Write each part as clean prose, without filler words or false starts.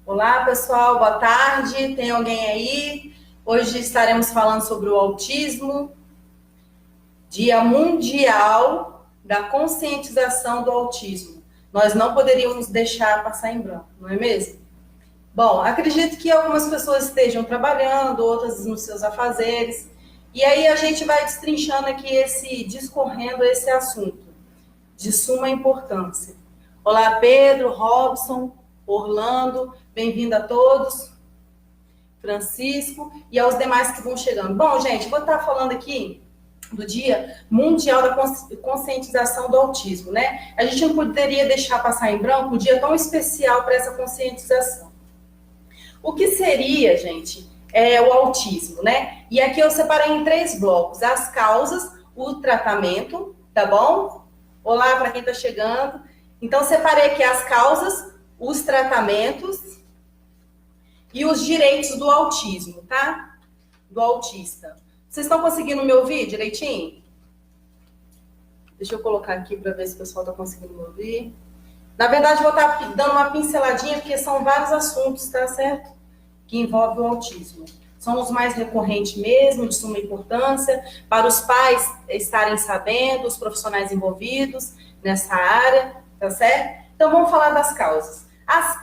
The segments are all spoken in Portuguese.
Olá, pessoal, boa tarde. Tem alguém aí? Hoje estaremos falando sobre o autismo, Dia Mundial da Conscientização do Autismo. Nós não poderíamos deixar passar em branco, não é mesmo? Bom, acredito que algumas pessoas estejam trabalhando, outras nos seus afazeres, e aí a gente vai destrinchando aqui discorrendo esse assunto de suma importância. Olá, Pedro, Robson, Orlando, bem-vindo a todos, Francisco e aos demais que vão chegando. Bom, gente, vou estar falando aqui do Dia Mundial da Conscientização do Autismo, né? A gente não poderia deixar passar em branco um dia tão especial para essa conscientização. O que seria, gente, o autismo, né? E aqui eu separei em 3 blocos: as causas, o tratamento, tá bom? Olá para quem está chegando. Então, separei aqui as causas, os tratamentos e os direitos do autismo, tá? Do autista. Vocês estão conseguindo me ouvir direitinho? Deixa eu colocar aqui para ver se o pessoal está conseguindo me ouvir. Na verdade, vou estar dando uma pinceladinha, porque são vários assuntos, tá certo? Que envolvem o autismo. São os mais recorrentes mesmo, de suma importância, para os pais estarem sabendo, os profissionais envolvidos nessa área, tá certo? Então, vamos falar das causas. As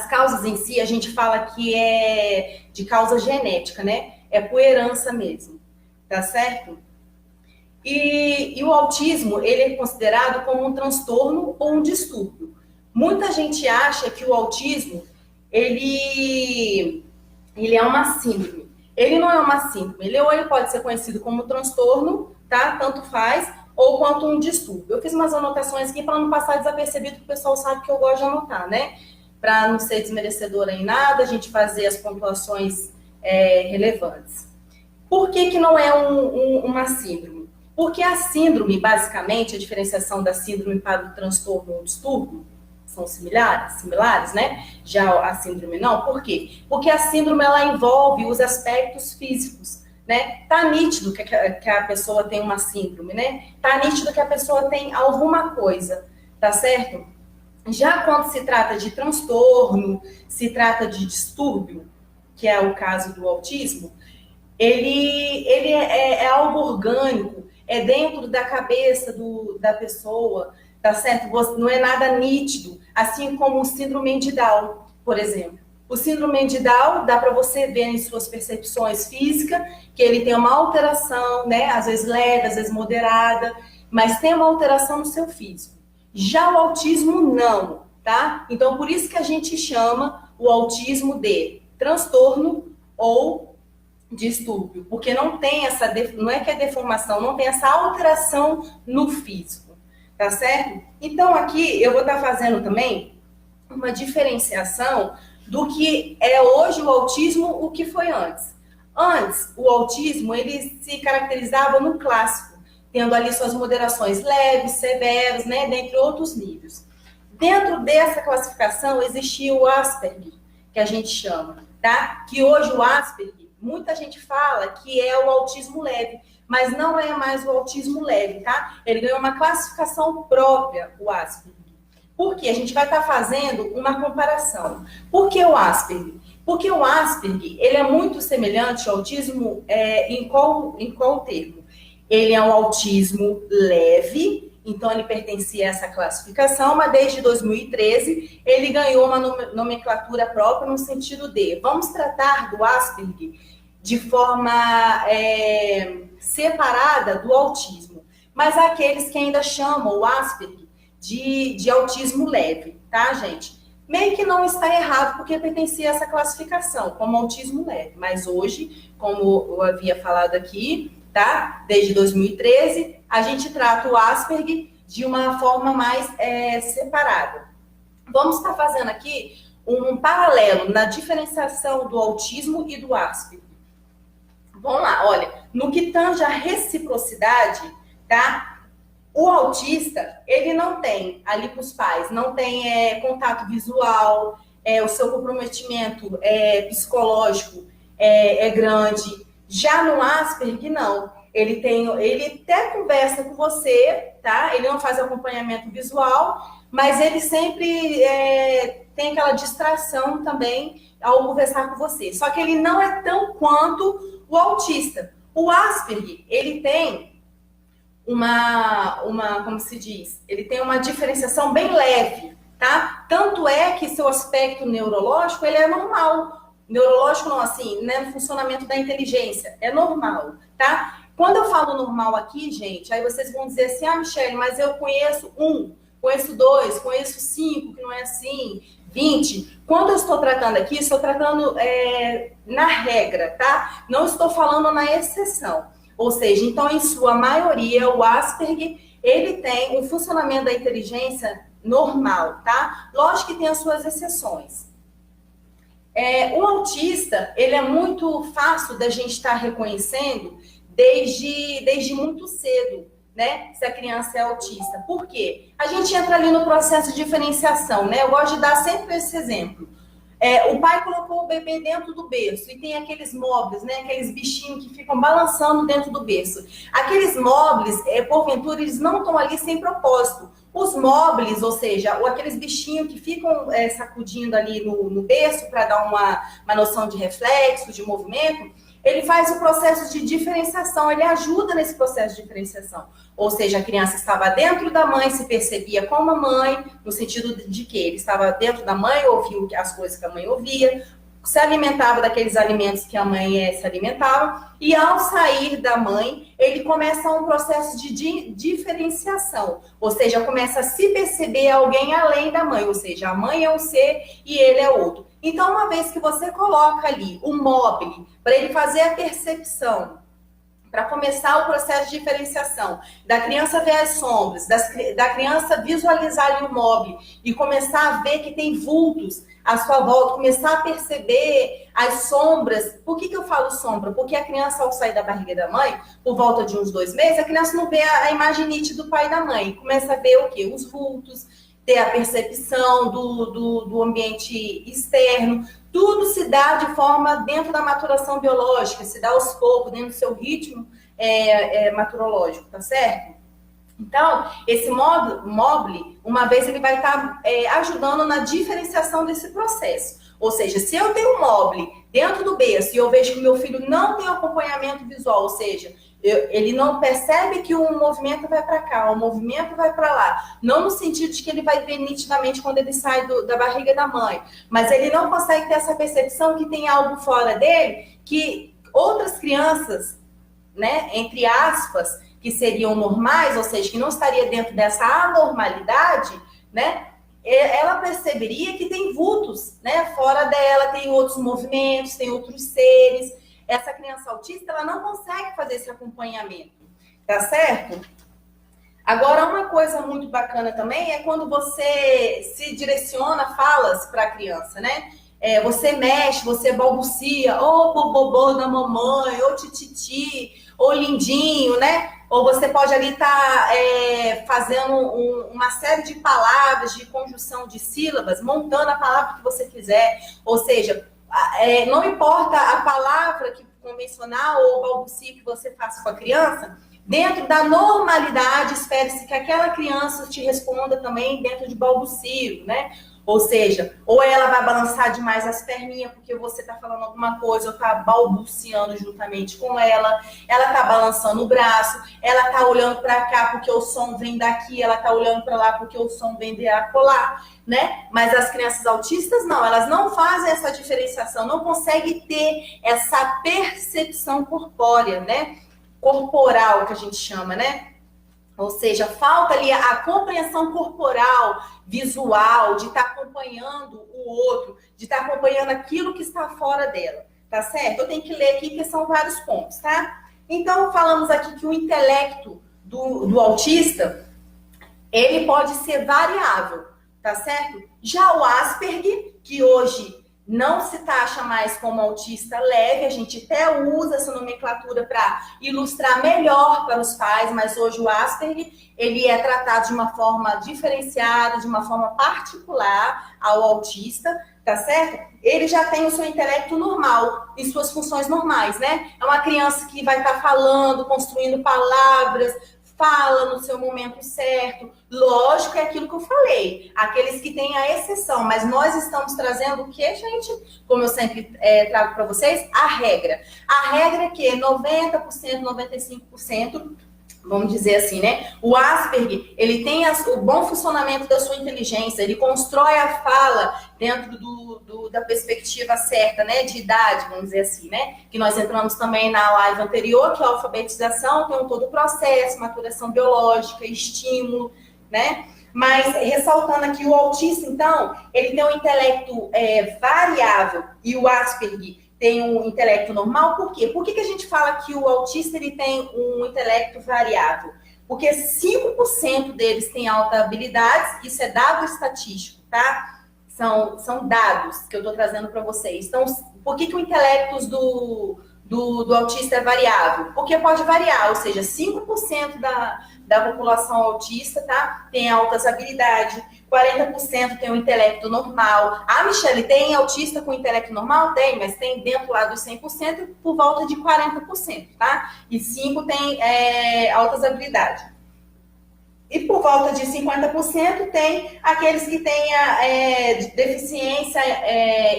causas em si, a gente fala que é de causa genética, né? É por herança mesmo, tá certo? E o autismo, ele é considerado como um transtorno ou um distúrbio. Muita gente acha que o autismo, ele é uma síndrome. Ele não é uma síndrome. Ele pode ser conhecido como transtorno, tá? Tanto faz, ou quanto um distúrbio. Eu fiz umas anotações aqui para não passar desapercebido, porque o pessoal sabe que eu gosto de anotar, né? Para não ser desmerecedora em nada, a gente fazer as pontuações relevantes. Por que não é uma síndrome? Porque a síndrome, basicamente, a diferenciação da síndrome para o transtorno ou distúrbio, são similares, né? Já a síndrome não. Por quê? Porque a síndrome, ela envolve os aspectos físicos, né? Tá nítido que a pessoa tem uma síndrome, né? Tá nítido que a pessoa tem alguma coisa, tá certo? Já quando se trata de transtorno, se trata de distúrbio, que é o caso do autismo, ele é algo orgânico, é dentro da cabeça da pessoa, tá certo? Não é nada nítido, assim como o síndrome de Down, por exemplo. O síndrome de Down, dá para você ver em suas percepções físicas que ele tem uma alteração, né? Às vezes leve, às vezes moderada, mas tem uma alteração no seu físico. Já o autismo, não, tá? Então, por isso que a gente chama o autismo de transtorno ou distúrbio, porque não tem não é que é deformação, não tem essa alteração no físico, tá certo? Então, aqui eu vou estar fazendo também uma diferenciação do que é hoje o autismo, o que foi antes. Antes, o autismo, ele se caracterizava no clássico, tendo ali suas moderações leves, severas, né, dentre outros níveis. Dentro dessa classificação existia o Asperger, que a gente chama, tá? Que hoje o Asperger, muita gente fala que é o autismo leve, mas não é mais o autismo leve, tá? Ele ganhou uma classificação própria, o Asperger. Por quê? A gente vai estar fazendo uma comparação. Por que o Asperger? Porque o Asperger, ele é muito semelhante ao autismo em qual termo? Ele é um autismo leve, então ele pertencia a essa classificação, mas desde 2013 ele ganhou uma nomenclatura própria no sentido de vamos tratar do Asperger de forma separada do autismo, mas há aqueles que ainda chamam o Asperger de autismo leve, tá, gente? Meio que não está errado, porque pertencia a essa classificação, como autismo leve. Mas hoje, como eu havia falado aqui, tá? Desde 2013, a gente trata o Asperger de uma forma mais separada. Vamos estar fazendo aqui um paralelo na diferenciação do autismo e do Asperger. Vamos lá, olha, no que tange a reciprocidade, tá? O autista, ele não tem, ali para os pais, não tem contato visual, o seu comprometimento psicológico é grande. Já no Asperger, não. Ele até conversa com você, tá? Ele não faz acompanhamento visual, mas ele sempre tem aquela distração também ao conversar com você. Só que ele não é tão quanto o autista. O Asperger, ele tem como se diz, ele tem uma diferenciação bem leve, tá? Tanto é que seu aspecto neurológico, ele é normal. Neurológico não, assim, né, no funcionamento da inteligência, é normal, tá? Quando eu falo normal aqui, gente, aí vocês vão dizer assim, Michele, mas eu conheço 1, conheço 2, conheço 5, que não é assim, 20. Quando eu estou tratando aqui, estou tratando na regra, tá? Não estou falando na exceção. Ou seja, então, em sua maioria, o Asperger, ele tem um funcionamento da inteligência normal, tá? Lógico que tem as suas exceções. O autista, ele é muito fácil da gente estar reconhecendo desde muito cedo, né? Se a criança é autista. Por quê? A gente entra ali no processo de diferenciação, né? Eu gosto de dar sempre esse exemplo. O pai colocou o bebê dentro do berço e tem aqueles móveis, né? Aqueles bichinhos que ficam balançando dentro do berço. Aqueles móveis, porventura, eles não estão ali sem propósito. Os móveis, ou seja, aqueles bichinhos que ficam sacudindo ali no berço para dar uma noção de reflexo, de movimento, ele faz o processo de diferenciação, ele ajuda nesse processo de diferenciação. Ou seja, a criança estava dentro da mãe, se percebia como a mãe, no sentido de que ele estava dentro da mãe, ouvia as coisas que a mãe ouvia, se alimentava daqueles alimentos que a mãe se alimentava, e ao sair da mãe, ele começa um processo de diferenciação, ou seja, começa a se perceber alguém além da mãe, ou seja, a mãe é um ser e ele é outro. Então, uma vez que você coloca ali o móvel para ele fazer a percepção, para começar o processo de diferenciação, da criança ver as sombras, da criança visualizar ali o móvel e começar a ver que tem vultos à sua volta, começar a perceber as sombras. Por que eu falo sombra? Porque a criança, ao sair da barriga da mãe, por volta de uns 2 meses, a criança não vê a imagem nítida do pai e da mãe, começa a ver o quê? Os vultos, ter a percepção do ambiente externo. Tudo se dá de forma dentro da maturação biológica, se dá aos poucos, dentro do seu ritmo maturológico, tá certo? Então, esse móvel, uma vez ele vai estar ajudando na diferenciação desse processo. Ou seja, se eu tenho um móvel dentro do berço e eu vejo que o meu filho não tem acompanhamento visual, ou seja, ele não percebe que um movimento vai para cá, um movimento vai para lá. Não no sentido de que ele vai ver nitidamente quando ele sai da barriga da mãe, mas ele não consegue ter essa percepção que tem algo fora dele, que outras crianças, né, entre aspas, que seriam normais, ou seja, que não estaria dentro dessa anormalidade, né, ela perceberia que tem vultos, né, fora dela, tem outros movimentos, tem outros seres. Essa criança autista, ela não consegue fazer esse acompanhamento, tá certo? Agora, uma coisa muito bacana também é quando você se direciona falas para a criança, né? Você mexe, você balbucia, ô bobobô da mamãe, ô tititi, ô lindinho, né? Ou você pode ali estar fazendo uma série de palavras, de conjunção de sílabas, montando a palavra que você quiser, ou seja, não importa a palavra convencional ou balbucio que você faça com a criança, dentro da normalidade, espere-se que aquela criança te responda também dentro de balbucio, né? Ou seja, ou ela vai balançar demais as perninhas porque você está falando alguma coisa ou está balbuciando juntamente com ela está balançando o braço, ela está olhando para cá porque o som vem daqui, ela está olhando para lá porque o som vem de acolá, né? Mas as crianças autistas não, elas não fazem essa diferenciação, não conseguem ter essa percepção corpórea, né? Corporal, que a gente chama, né? Ou seja, falta ali a compreensão corporal, visual, de estar acompanhando o outro, de estar acompanhando aquilo que está fora dela, tá certo? Eu tenho que ler aqui, que são vários pontos, tá? Então, falamos aqui que o intelecto do autista, ele pode ser variável, tá certo? Já o Asperger, que hoje não se taxa mais como autista leve, a gente até usa essa nomenclatura para ilustrar melhor para os pais, mas hoje o Asperger, ele é tratado de uma forma diferenciada, de uma forma particular ao autista, tá certo? Ele já tem o seu intelecto normal e suas funções normais, né? É uma criança que vai estar falando, construindo palavras, fala no seu momento certo. Lógico, é aquilo que eu falei, aqueles que têm a exceção, mas nós estamos trazendo o que, gente? Como eu sempre trago para vocês, a regra. A regra é que 90%, 95%, vamos dizer assim, né? O Asperger, ele tem o bom funcionamento da sua inteligência, ele constrói a fala dentro da perspectiva certa, né? De idade, vamos dizer assim, né? Que nós entramos também na live anterior, que é a alfabetização, tem todo o processo, maturação biológica, estímulo, né? Mas, ressaltando aqui, o autista, então, ele tem um intelecto variável e o Asperger tem um intelecto normal. Por quê? Por que a gente fala que o autista ele tem um intelecto variável? Porque 5% deles têm alta habilidade, isso é dado estatístico, tá? São dados que eu estou trazendo para vocês. Então, por que o intelecto do autista é variável? Porque pode variar, ou seja, 5% da população autista, tá? Tem altas habilidades, 40% tem um intelecto normal. Ah, Michele, tem autista com intelecto normal? Tem, mas tem dentro lá dos 100% por volta de 40%, tá? E 5% tem altas habilidades. E por volta de 50% tem aqueles que têm deficiência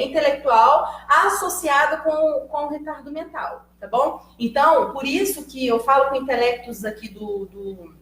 intelectual associada com o retardo mental, tá bom? Então, por isso que eu falo com intelectos aqui do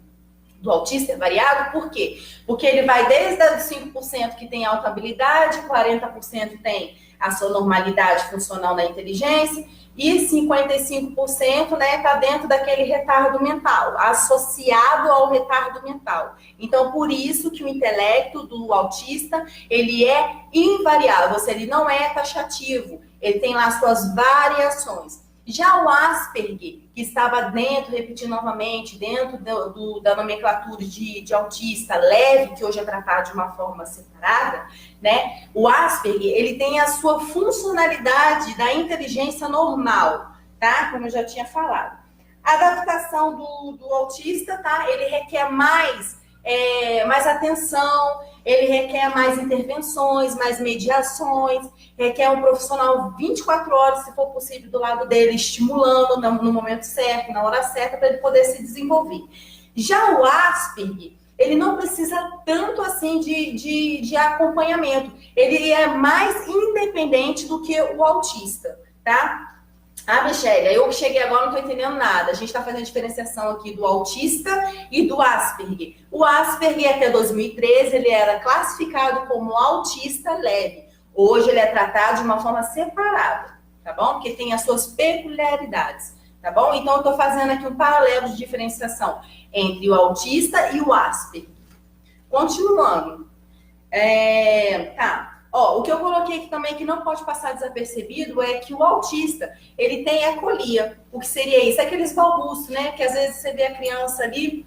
autista é variável, por quê? Porque ele vai desde os 5% que tem alta habilidade, 40% tem a sua normalidade funcional na inteligência, e 55%, né, está dentro daquele retardo mental, associado ao retardo mental. Então, por isso que o intelecto do autista, ele é invariável, ou seja, ele não é taxativo, ele tem lá suas variações. Já o Asperger, que estava dentro, repetindo novamente, dentro da nomenclatura de autista leve, que hoje é tratado de uma forma separada, né? O Asperger, ele tem a sua funcionalidade da inteligência normal, tá? Como eu já tinha falado. A adaptação do autista, tá? Ele requer mais atenção, ele requer mais intervenções, mais mediações, requer um profissional 24 horas, se for possível, do lado dele, estimulando no momento certo, na hora certa, para ele poder se desenvolver. Já o Asperger, ele não precisa tanto assim de acompanhamento, ele é mais independente do que o autista, tá? Ah, Michele, eu cheguei agora, não estou entendendo nada. A gente está fazendo a diferenciação aqui do autista e do Asperger. O Asperger, até 2013, ele era classificado como autista leve. Hoje ele é tratado de uma forma separada, tá bom? Porque tem as suas peculiaridades, tá bom? Então, eu estou fazendo aqui um paralelo de diferenciação entre o autista e o Asperger. Continuando. Tá. Ó, o que eu coloquei aqui também que não pode passar desapercebido é que o autista, ele tem ecolia. O que seria isso? Aqueles balbucios, né? Que às vezes você vê a criança ali,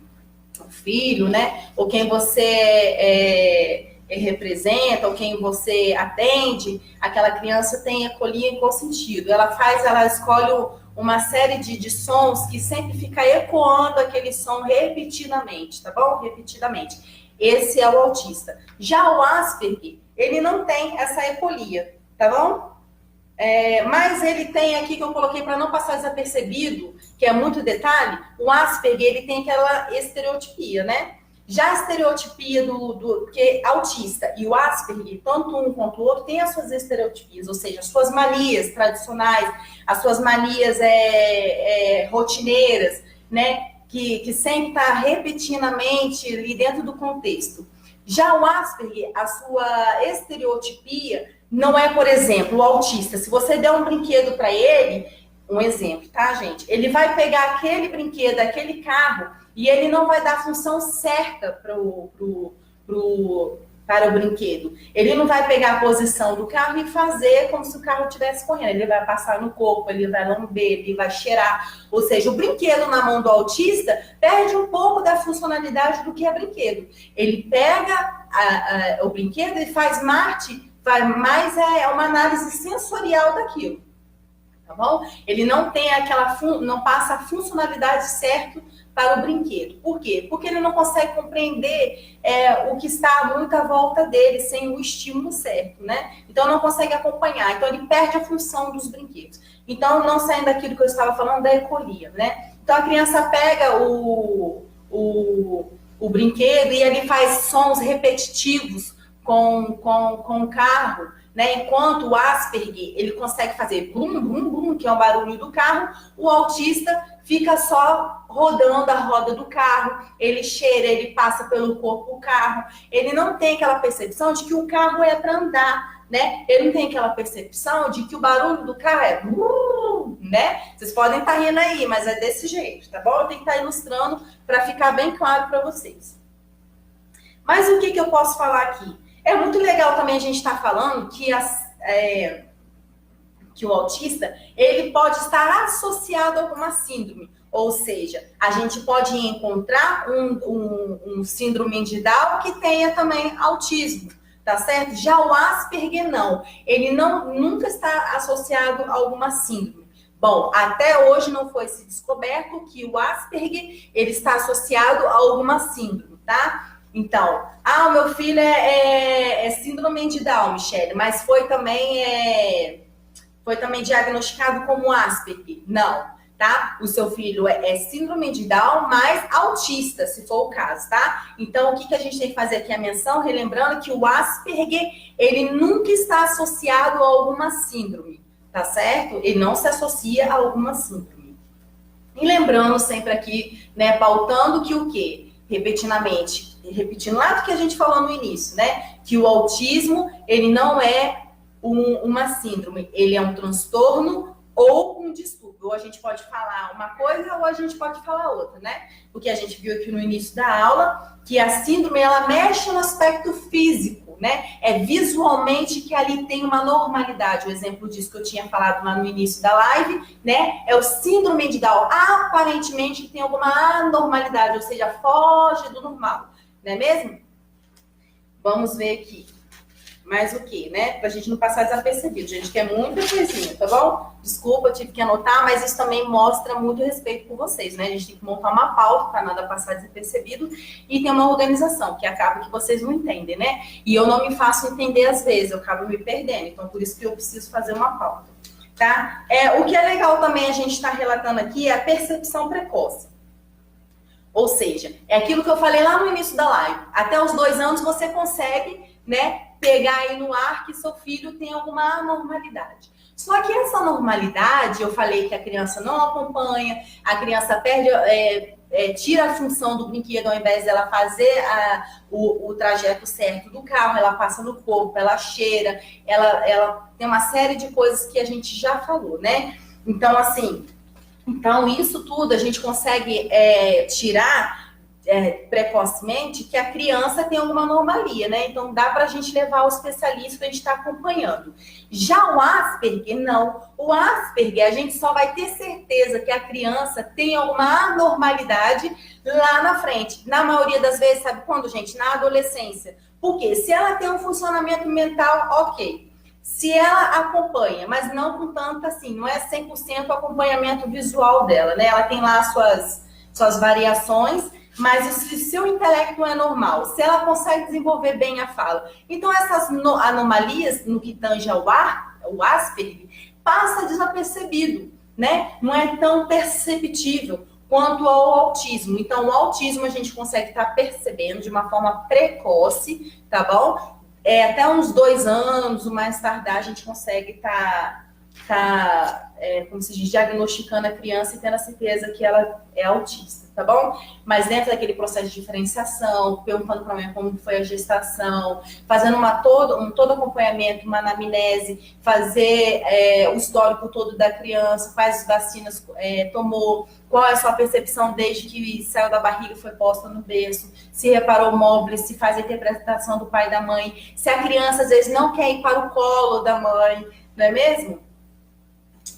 o filho, né? Ou quem você representa, ou quem você atende, aquela criança tem ecolia em qual sentido? Ela escolhe uma série de sons que sempre fica ecoando aquele som repetidamente, tá bom? Repetidamente. Esse é o autista. Já o Asperger, ele não tem essa ecolia, tá bom? Mas ele tem aqui, que eu coloquei para não passar desapercebido, que é muito detalhe, o Asperger, ele tem aquela estereotipia, né? Já a estereotipia porque autista e o Asperger, tanto um quanto o outro, tem as suas estereotipias, ou seja, as suas manias tradicionais, as suas manias rotineiras, né? Que sempre está repetidamente ali dentro do contexto. Já o Asperger, a sua estereotipia não é, por exemplo, o autista. Se você der um brinquedo para ele, um exemplo, tá, gente? Ele vai pegar aquele brinquedo, aquele carro, e ele não vai dar a função certa para o brinquedo. Ele não vai pegar a posição do carro e fazer como se o carro estivesse correndo. Ele vai passar no corpo, ele vai lamber, ele vai cheirar. Ou seja, o brinquedo na mão do autista perde um pouco da funcionalidade do que é brinquedo. Ele pega o brinquedo e faz mais uma análise sensorial daquilo. Tá bom? Ele não tem não passa a funcionalidade certa para o brinquedo. Por quê? Porque ele não consegue compreender o que está muito à volta dele sem o estímulo certo, né? Então, não consegue acompanhar. Então, ele perde a função dos brinquedos. Então, não saindo daquilo que eu estava falando da ecolia, né? Então, a criança pega o o brinquedo e ele faz sons repetitivos com o carro, né? Enquanto o Asperger, ele consegue fazer brum, brum, brum, que é o barulho do carro, o autista fica só rodando a roda do carro, ele cheira, ele passa pelo corpo do carro, ele não tem aquela percepção de que o carro é para andar, né? Ele não tem aquela percepção de que o barulho do carro é né? Vocês podem estar rindo aí, mas é desse jeito, tá bom? Eu tenho que estar ilustrando para ficar bem claro para vocês. Mas o que eu posso falar aqui? É muito legal também a gente estar falando que que o autista, ele pode estar associado a alguma síndrome. Ou seja, a gente pode encontrar um síndrome de Down que tenha também autismo, tá certo? Já o Asperger não. Ele nunca está associado a alguma síndrome. Bom, até hoje não foi se descoberto que o Asperger, ele está associado a alguma síndrome, tá? Então, o meu filho é síndrome de Down, Michele, mas foi também diagnosticado como Asperger? Não, tá? O seu filho é síndrome de Down, mas autista, se for o caso, tá? Então, o que a gente tem que fazer aqui a menção, relembrando que o Asperger, ele nunca está associado a alguma síndrome, tá certo? Ele não se associa a alguma síndrome. E lembrando sempre aqui, né, pautando que o quê? Repetindo lá do que a gente falou no início, né? Que o autismo, ele não é uma síndrome, ele é um transtorno ou um distúrbio. Ou a gente pode falar uma coisa ou a gente pode falar outra, né? Porque a gente viu aqui no início da aula que a síndrome, ela mexe no aspecto físico, né? É visualmente que ali tem uma normalidade. O exemplo disso que eu tinha falado lá no início da live, né? É o síndrome de Down. Aparentemente tem alguma anormalidade, ou seja, foge do normal, não é mesmo? Vamos ver aqui. Mais o que, né? Pra gente não passar desapercebido. Gente, quer muita coisinha, tá bom? Desculpa, eu tive que anotar, mas isso também mostra muito respeito por vocês, né? A gente tem que montar uma pauta para nada passar desapercebido e ter uma organização, que acaba que vocês não entendem, né? E eu não me faço entender às vezes, eu acabo me perdendo. Então, por isso que eu preciso fazer uma pauta, tá? O que é legal também a gente estar relatando aqui é a percepção precoce. Ou seja, é aquilo que eu falei lá no início da live. Até os 2 anos você consegue, né, pegar aí no ar que seu filho tem alguma anormalidade. Só que essa normalidade, eu falei que a criança não acompanha, a criança perde, tira a função do brinquedo, ao invés dela fazer o trajeto certo do carro, ela passa no corpo, ela cheira, ela tem uma série de coisas que a gente já falou, né? Então, assim, isso tudo a gente consegue tirar precocemente que a criança tem alguma anomalia, né? Então dá para a gente levar o especialista para a gente estar acompanhando. Já o Asperger, não. O Asperger, a gente só vai ter certeza que a criança tem alguma anormalidade lá na frente. Na maioria das vezes, sabe quando, gente? Na adolescência. Porque se ela tem um funcionamento mental, ok. Se ela acompanha, mas não com tanto assim, não é 100% acompanhamento visual dela, né? Ela tem lá suas variações, mas se o seu intelecto é normal, se ela consegue desenvolver bem a fala. Então, essas anomalias no que tange ao Asperger, passa desapercebido, né? Não é tão perceptível quanto ao autismo. Então, o autismo a gente consegue estar percebendo de uma forma precoce, tá bom? Até uns 2 anos, o mais tardar, a gente consegue estar como se diz, diagnosticando a criança e tendo a certeza que ela é autista, tá bom? Mas dentro daquele processo de diferenciação, perguntando para mim como foi a gestação, fazendo todo acompanhamento, uma anamnese, fazer o histórico todo da criança, quais vacinas tomou, qual é a sua percepção desde que saiu da barriga e foi posta no berço, se reparou móveis, se faz a interpretação do pai e da mãe, se a criança às vezes não quer ir para o colo da mãe, não é mesmo?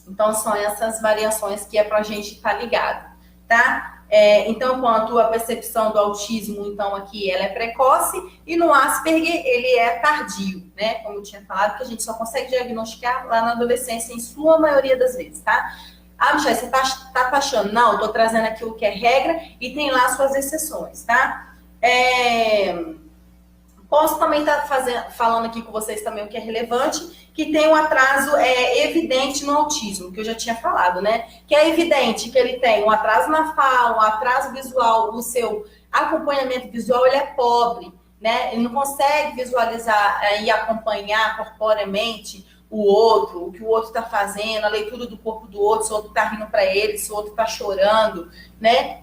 Então, são essas variações que é para a gente estar ligado, tá? Então, quanto à percepção do autismo, então, aqui ela é precoce, e no Asperger, ele é tardio, né? Como eu tinha falado, que a gente só consegue diagnosticar lá na adolescência, em sua maioria das vezes, tá? Michelle, você tá taxando? Não, eu tô trazendo aqui o que é regra, e tem lá suas exceções, tá? Posso também estar falando aqui com vocês também o que é relevante, que tem um atraso evidente no autismo, que eu já tinha falado, né? Que é evidente que ele tem um atraso na fala, um atraso visual, o seu acompanhamento visual ele é pobre, né? Ele não consegue visualizar e acompanhar corporeamente o outro, o que o outro está fazendo, a leitura do corpo do outro, se o outro está rindo para ele, se o outro está chorando, né?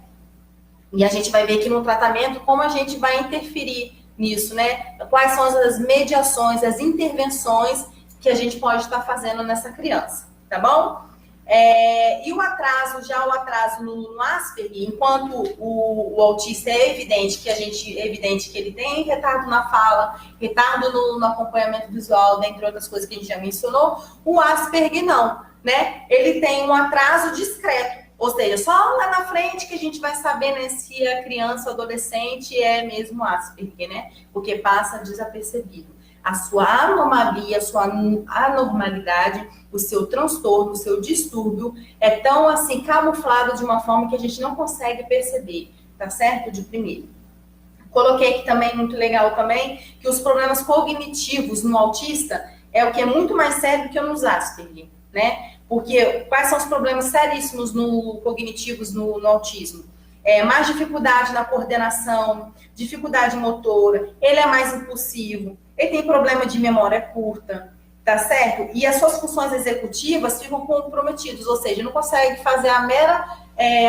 E a gente vai ver aqui no tratamento como a gente vai interferir nisso, né? Quais são as mediações, as intervenções que a gente pode estar fazendo nessa criança, tá bom? E o atraso no Asperger, enquanto o autista é evidente que ele tem retardo na fala, retardo no acompanhamento visual, dentre outras coisas que a gente já mencionou, o Asperger não, né? Ele tem um atraso discreto. Ou seja, só lá na frente que a gente vai saber, né, se a criança ou adolescente é mesmo Asperger, né? Porque passa desapercebido. A sua anomalia, a sua anormalidade, o seu transtorno, o seu distúrbio é tão assim camuflado de uma forma que a gente não consegue perceber, tá certo? De primeiro. Coloquei aqui também, muito legal também, que os problemas cognitivos no autista é o que é muito mais sério do que nos Asperger, né? Porque quais são os problemas seríssimos cognitivos no autismo? Mais dificuldade na coordenação, dificuldade motora, ele é mais impulsivo, ele tem problema de memória curta, tá certo? E as suas funções executivas ficam comprometidas, ou seja, não consegue fazer a mera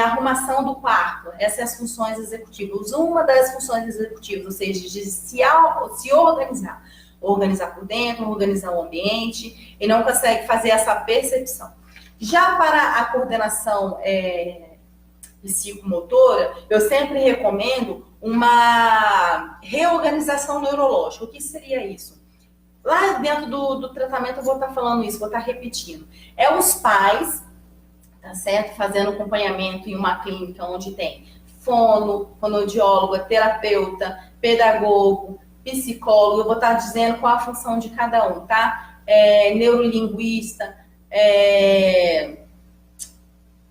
arrumação do quarto. Essas são as funções executivas. Uma das funções executivas, ou seja, de se organizar. Organizar por dentro, organizar o ambiente, e não consegue fazer essa percepção. Já para a coordenação psicomotora, eu sempre recomendo uma reorganização neurológica. O que seria isso? Lá dentro do tratamento eu vou estar falando isso, vou estar repetindo. É os pais, tá certo? Fazendo acompanhamento em uma clínica onde tem fonoaudióloga, terapeuta, pedagogo, psicólogo, eu vou estar dizendo qual a função de cada um, tá? Neurolinguista,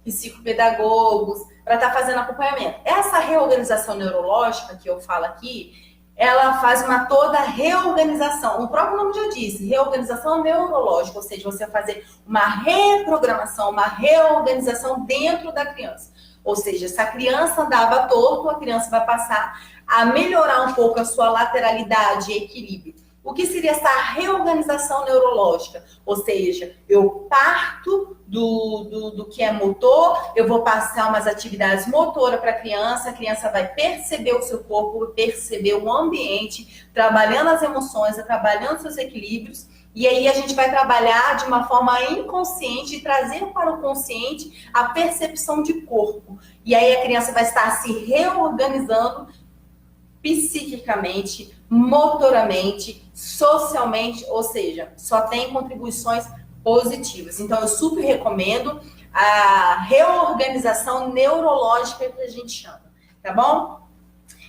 psicopedagogos, para estar fazendo acompanhamento. Essa reorganização neurológica que eu falo aqui, ela faz toda reorganização. O próprio nome já disse, reorganização neurológica, ou seja, você vai fazer uma reprogramação, uma reorganização dentro da criança. Ou seja, se a criança andava torto, a criança vai passar a melhorar um pouco a sua lateralidade e equilíbrio. O que seria essa reorganização neurológica? Ou seja, eu parto do que é motor, eu vou passar umas atividades motoras para a criança vai perceber o seu corpo, perceber o ambiente, trabalhando as emoções, trabalhando seus equilíbrios, e aí a gente vai trabalhar de uma forma inconsciente e trazer para o consciente a percepção de corpo. E aí a criança vai estar se reorganizando psiquicamente, motoramente, socialmente, ou seja, só tem contribuições positivas. Então, eu super recomendo a reorganização neurológica que a gente chama, tá bom?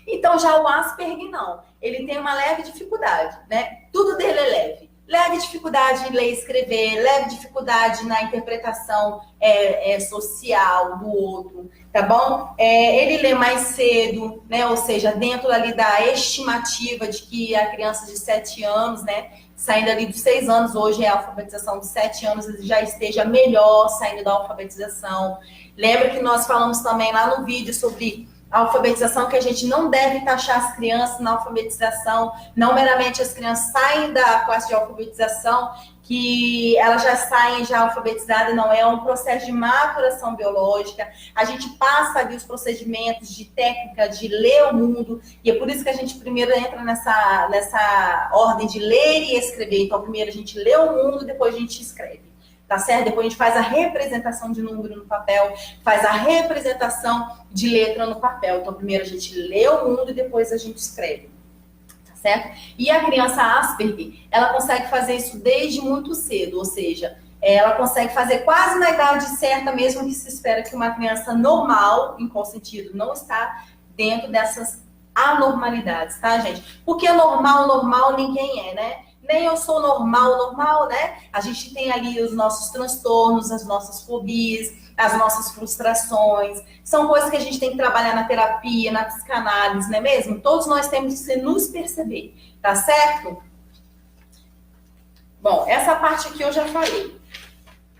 Então, já o Asperger, não. Ele tem uma leve dificuldade, né? Tudo dele é leve. Leve dificuldade em ler e escrever, leve dificuldade na interpretação social do outro, tá bom? Ele lê mais cedo, né? Ou seja, dentro ali da estimativa de que a criança de 7 anos, né? Saindo ali dos 6 anos, hoje é a alfabetização de 7 anos, já esteja melhor saindo da alfabetização. Lembra que nós falamos também lá no vídeo sobre a alfabetização, que a gente não deve taxar as crianças na alfabetização, não meramente as crianças saem da classe de alfabetização, que elas já saem já alfabetizadas, não, é um processo de maturação biológica, a gente passa ali os procedimentos de técnica de ler o mundo, e é por isso que a gente primeiro entra nessa ordem de ler e escrever. Então, primeiro a gente lê o mundo, depois a gente escreve. Tá certo? Depois a gente faz a representação de número no papel, faz a representação de letra no papel. Então, primeiro a gente lê o mundo e depois a gente escreve. Tá certo? E a criança Asperger, ela consegue fazer isso desde muito cedo, ou seja, ela consegue fazer quase na idade certa, mesmo que se espera que uma criança normal, em qual sentido, não está dentro dessas anormalidades, tá, gente? Porque normal ninguém é, né? Nem eu sou normal, né? A gente tem ali os nossos transtornos, as nossas fobias, as nossas frustrações, são coisas que a gente tem que trabalhar na terapia, na psicanálise, não é mesmo? Todos nós temos que nos perceber, tá certo? Bom, essa parte aqui eu já falei.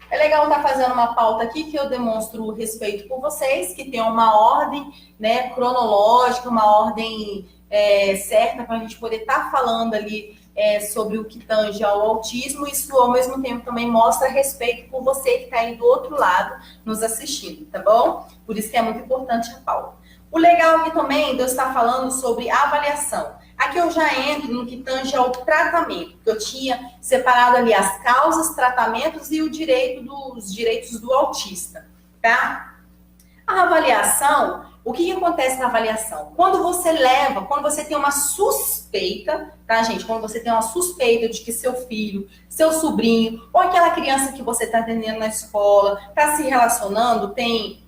É legal estar fazendo uma pauta aqui que eu demonstro o respeito por vocês, que tem uma ordem, né, cronológica, uma ordem certa para a gente poder estar falando ali sobre o que tange ao autismo. Isso, ao mesmo tempo, também mostra respeito por você que está aí do outro lado nos assistindo, tá bom? Por isso que é muito importante a pauta. O legal aqui também de eu estar falando sobre avaliação. Aqui eu já entro no que tange ao tratamento, que eu tinha separado ali as causas, tratamentos e os direitos do autista, tá? A avaliação, o que acontece na avaliação? Quando você tem uma suspeita, tá, gente? Quando você tem uma suspeita de que seu filho, seu sobrinho, ou aquela criança que você está atendendo na escola, está se relacionando, tem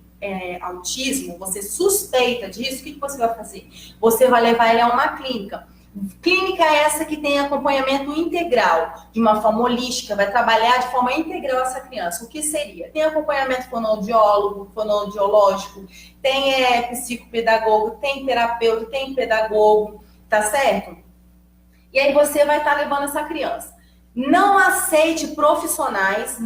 autismo, você suspeita disso, o que você vai fazer? Você vai levar ele a uma clínica. Clínica essa que tem acompanhamento integral, de uma forma holística, vai trabalhar de forma integral essa criança. O que seria? Tem acompanhamento fonoaudiólogo, fonoaudiológico, tem psicopedagogo, tem terapeuta, tem pedagogo, tá certo? E aí você vai estar levando essa criança. Não aceite profissionais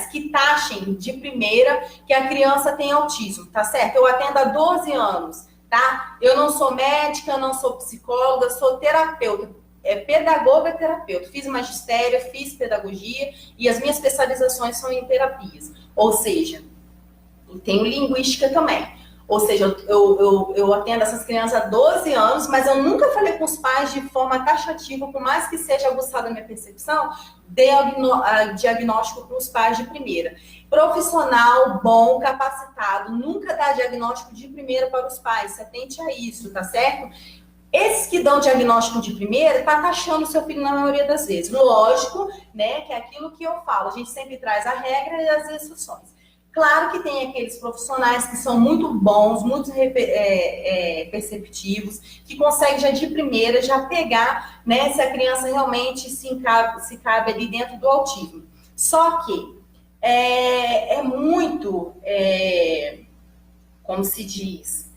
que taxem de primeira que a criança tem autismo, tá certo? Eu atendo há 12 anos, tá? Eu não sou médica, eu não sou psicóloga, sou terapeuta, pedagoga e terapeuta. Fiz magistério, fiz pedagogia e as minhas especializações são em terapias. Ou seja, eu tenho linguística também. Ou seja, eu atendo essas crianças há 12 anos, mas eu nunca falei com os pais de forma taxativa, por mais que seja aguçada a minha percepção, dei diagnóstico para os pais de primeira. Profissional bom, capacitado, nunca dá diagnóstico de primeira para os pais, se atente a isso, tá certo? Esses que dão diagnóstico de primeira, tá taxando o seu filho na maioria das vezes. Lógico, né, que é aquilo que eu falo, a gente sempre traz a regra e as exceções. Claro que tem aqueles profissionais que são muito bons, muito perceptivos, que conseguem já de primeira já pegar, né, se a criança realmente se cabe ali dentro do autismo. Só que como se diz,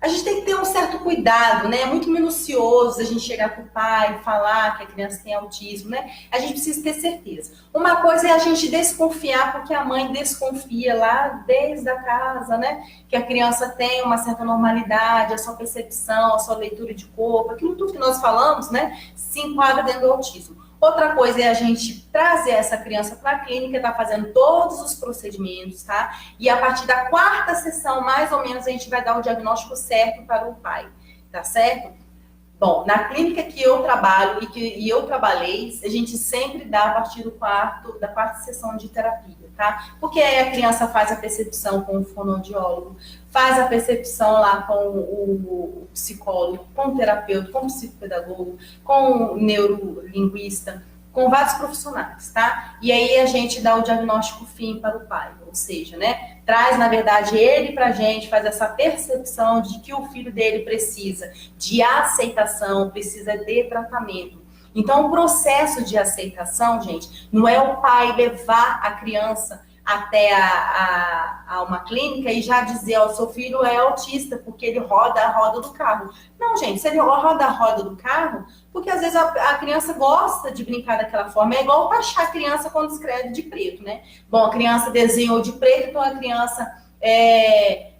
a gente tem que ter um certo cuidado, né? É muito minucioso a gente chegar para o pai e falar que a criança tem autismo, né? A gente precisa ter certeza. Uma coisa é a gente desconfiar, porque a mãe desconfia lá desde a casa, né? Que a criança tem uma certa normalidade, a sua percepção, a sua leitura de corpo, aquilo tudo que nós falamos, né? Se enquadra dentro do autismo. Outra coisa é a gente trazer essa criança para a clínica, tá fazendo todos os procedimentos, tá? E a partir da 4ª sessão, mais ou menos, a gente vai dar o diagnóstico certo para o pai, tá certo? Bom, na clínica que eu trabalho e eu trabalhei, a gente sempre dá a partir da 4ª sessão de terapia, tá? Porque aí a criança faz a percepção com o fonoaudiólogo, faz a percepção lá com o psicólogo, com o terapeuta, com o psicopedagogo, com o neurolinguista, com vários profissionais, tá? E aí a gente dá o diagnóstico fim para o pai, ou seja, né? Traz, na verdade, ele pra gente, faz essa percepção de que o filho dele precisa de aceitação, precisa de tratamento. Então, o processo de aceitação, gente, não é o pai levar a criança até a uma clínica e já dizer, ó, seu filho é autista porque ele roda a roda do carro. Não, gente, se ele roda a roda do carro, porque às vezes a criança gosta de brincar daquela forma, é igual taxar a criança quando escreve de preto, né? Bom, a criança desenhou de preto, então a criança é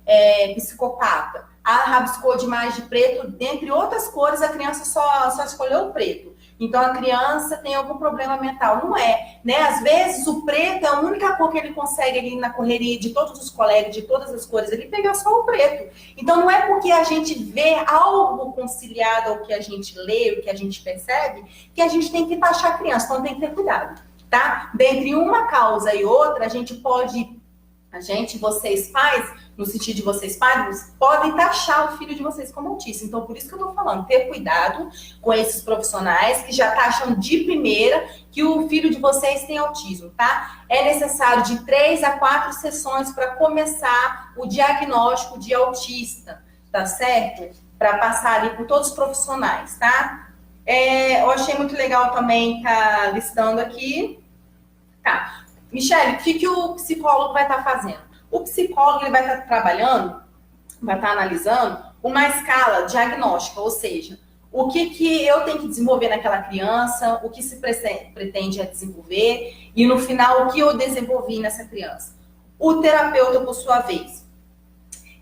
psicopata. Rabiscou demais de preto, dentre outras cores, a criança só escolheu o preto. Então, a criança tem algum problema mental. Não é, né? Às vezes, o preto é a única cor que ele consegue ali na correria de todos os colegas, de todas as cores, ele pega só o preto. Então, não é porque a gente vê algo conciliado ao que a gente lê, o que a gente percebe, que a gente tem que taxar a criança. Então, tem que ter cuidado, tá? Dentre uma causa e outra, vocês pais, no sentido de vocês pais, podem taxar o filho de vocês como autista. Então, por isso que eu tô falando, ter cuidado com esses profissionais que já taxam de primeira que o filho de vocês tem autismo, tá? É necessário de 3 a 4 sessões para começar o diagnóstico de autista, tá certo? Para passar ali por todos os profissionais, tá? Eu achei muito legal também tá listando aqui. Tá. Michele, o que o psicólogo vai estar fazendo? O psicólogo ele vai estar trabalhando, vai estar analisando uma escala diagnóstica, ou seja, o que eu tenho que desenvolver naquela criança, o que se pretende é desenvolver, e no final, o que eu desenvolvi nessa criança. O terapeuta, por sua vez,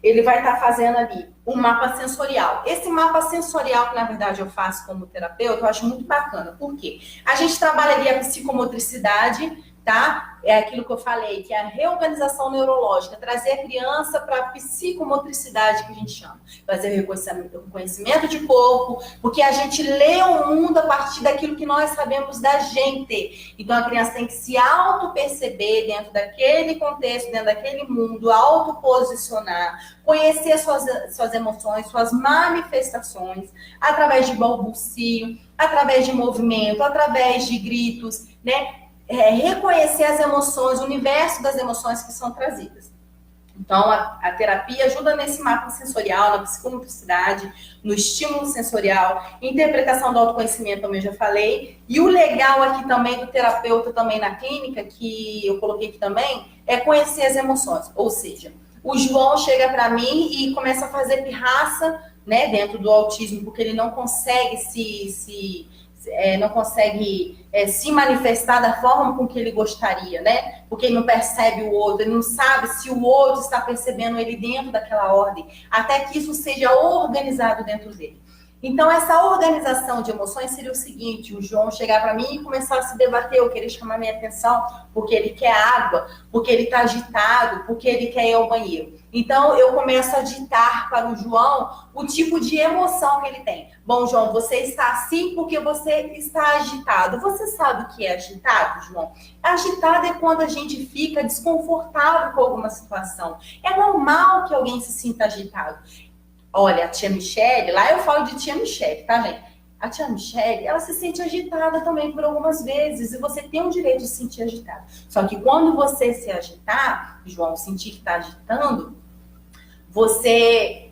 ele vai estar fazendo ali um mapa sensorial. Esse mapa sensorial, que na verdade eu faço como terapeuta, eu acho muito bacana. Por quê? A gente trabalha ali a psicomotricidade, tá? É aquilo que eu falei, que é a reorganização neurológica, trazer a criança para a psicomotricidade, que a gente chama. Fazer o reconhecimento de corpo, porque a gente lê o mundo a partir daquilo que nós sabemos da gente. Então, a criança tem que se auto-perceber dentro daquele contexto, dentro daquele mundo, auto-posicionar, conhecer suas emoções, suas manifestações, através de balbucio, através de movimento, através de gritos, né? Reconhecer as emoções, o universo das emoções que são trazidas. Então, a terapia ajuda nesse mapa sensorial, na psicomotricidade, no estímulo sensorial, interpretação do autoconhecimento, como eu já falei. E o legal aqui também do terapeuta, também na clínica, que eu coloquei aqui também, é conhecer as emoções. Ou seja, o João chega para mim e começa a fazer pirraça, né, dentro do autismo, porque ele não consegue se manifestar da forma com que ele gostaria, né? Porque ele não percebe o outro, ele não sabe se o outro está percebendo ele dentro daquela ordem, até que isso seja organizado dentro dele. Então, essa organização de emoções seria o seguinte: o João chegar para mim e começar a se debater, eu querer chamar minha atenção, porque ele quer água, porque ele está agitado, porque ele quer ir ao banheiro. Então, eu começo a ditar para o João o tipo de emoção que ele tem. Bom, João, você está assim porque você está agitado. Você sabe o que é agitado, João? Agitado é quando a gente fica desconfortável com alguma situação. É normal que alguém se sinta agitado. Olha, a tia Michele, lá eu falo de tia Michele, tá, gente? A tia Michele, ela se sente agitada também por algumas vezes, e você tem o direito de se sentir agitada. Só que quando você se agitar, João, sentir que está agitando, você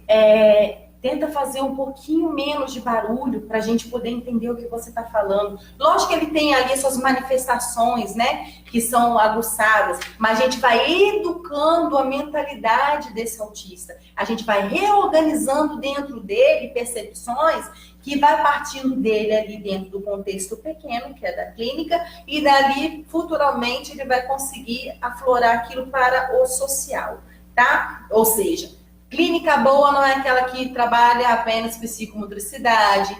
tenta fazer um pouquinho menos de barulho para a gente poder entender o que você está falando. Lógico que ele tem ali suas manifestações, né, que são aguçadas, mas a gente vai educando a mentalidade desse autista. A gente vai reorganizando dentro dele percepções que vai partindo dele ali dentro do contexto pequeno, que é da clínica, e dali, futuramente, ele vai conseguir aflorar aquilo para o social, tá? Ou seja, clínica boa não é aquela que trabalha apenas psicomotricidade,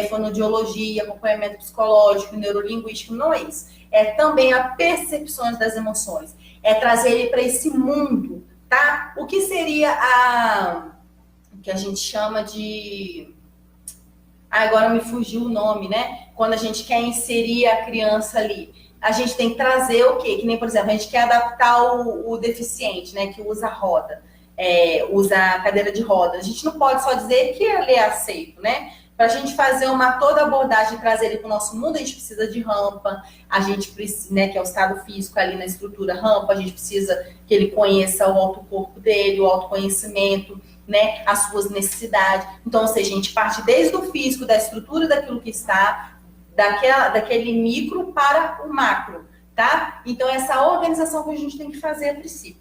fonoaudiologia, acompanhamento psicológico, neurolinguístico, não é isso. É também a percepção das emoções. É trazer ele para esse mundo, tá? O que seria o que a gente chama de... agora me fugiu o nome, né? Quando a gente quer inserir a criança ali. A gente tem que trazer o quê? Que nem, por exemplo, a gente quer adaptar o deficiente, né? Que usa roda. Usa a cadeira de roda. A gente não pode só dizer que ele é aceito, né? Para a gente fazer toda abordagem e trazer ele para o nosso mundo, a gente precisa de rampa, a gente precisa, né, que é o estado físico ali na estrutura, rampa, a gente precisa que ele conheça o autocorpo dele, o autoconhecimento, né, as suas necessidades. Então, ou seja, a gente parte desde o físico, da estrutura daquilo que está, daquele micro para o macro, tá? Então, essa organização que a gente tem que fazer a princípio.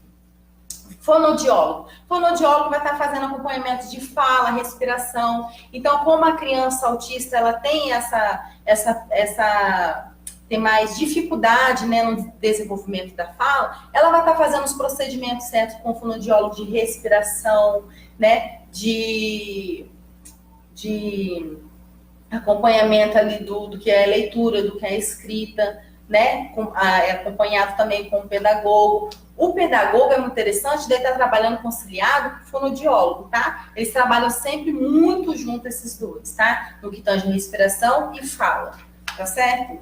Fonoaudiólogo. Fonoaudiólogo vai estar fazendo acompanhamento de fala, respiração. Então, como a criança autista ela tem tem mais dificuldade, né, no desenvolvimento da fala, ela vai estar fazendo os procedimentos certos com o fonoaudiólogo de respiração, né, de acompanhamento ali do que é leitura, do que é escrita, né, acompanhado também com o pedagogo. O pedagogo é muito interessante, deve estar trabalhando conciliado com o fonoaudiólogo, tá? Eles trabalham sempre muito junto, esses dois, tá? No que tange respiração e fala, tá certo?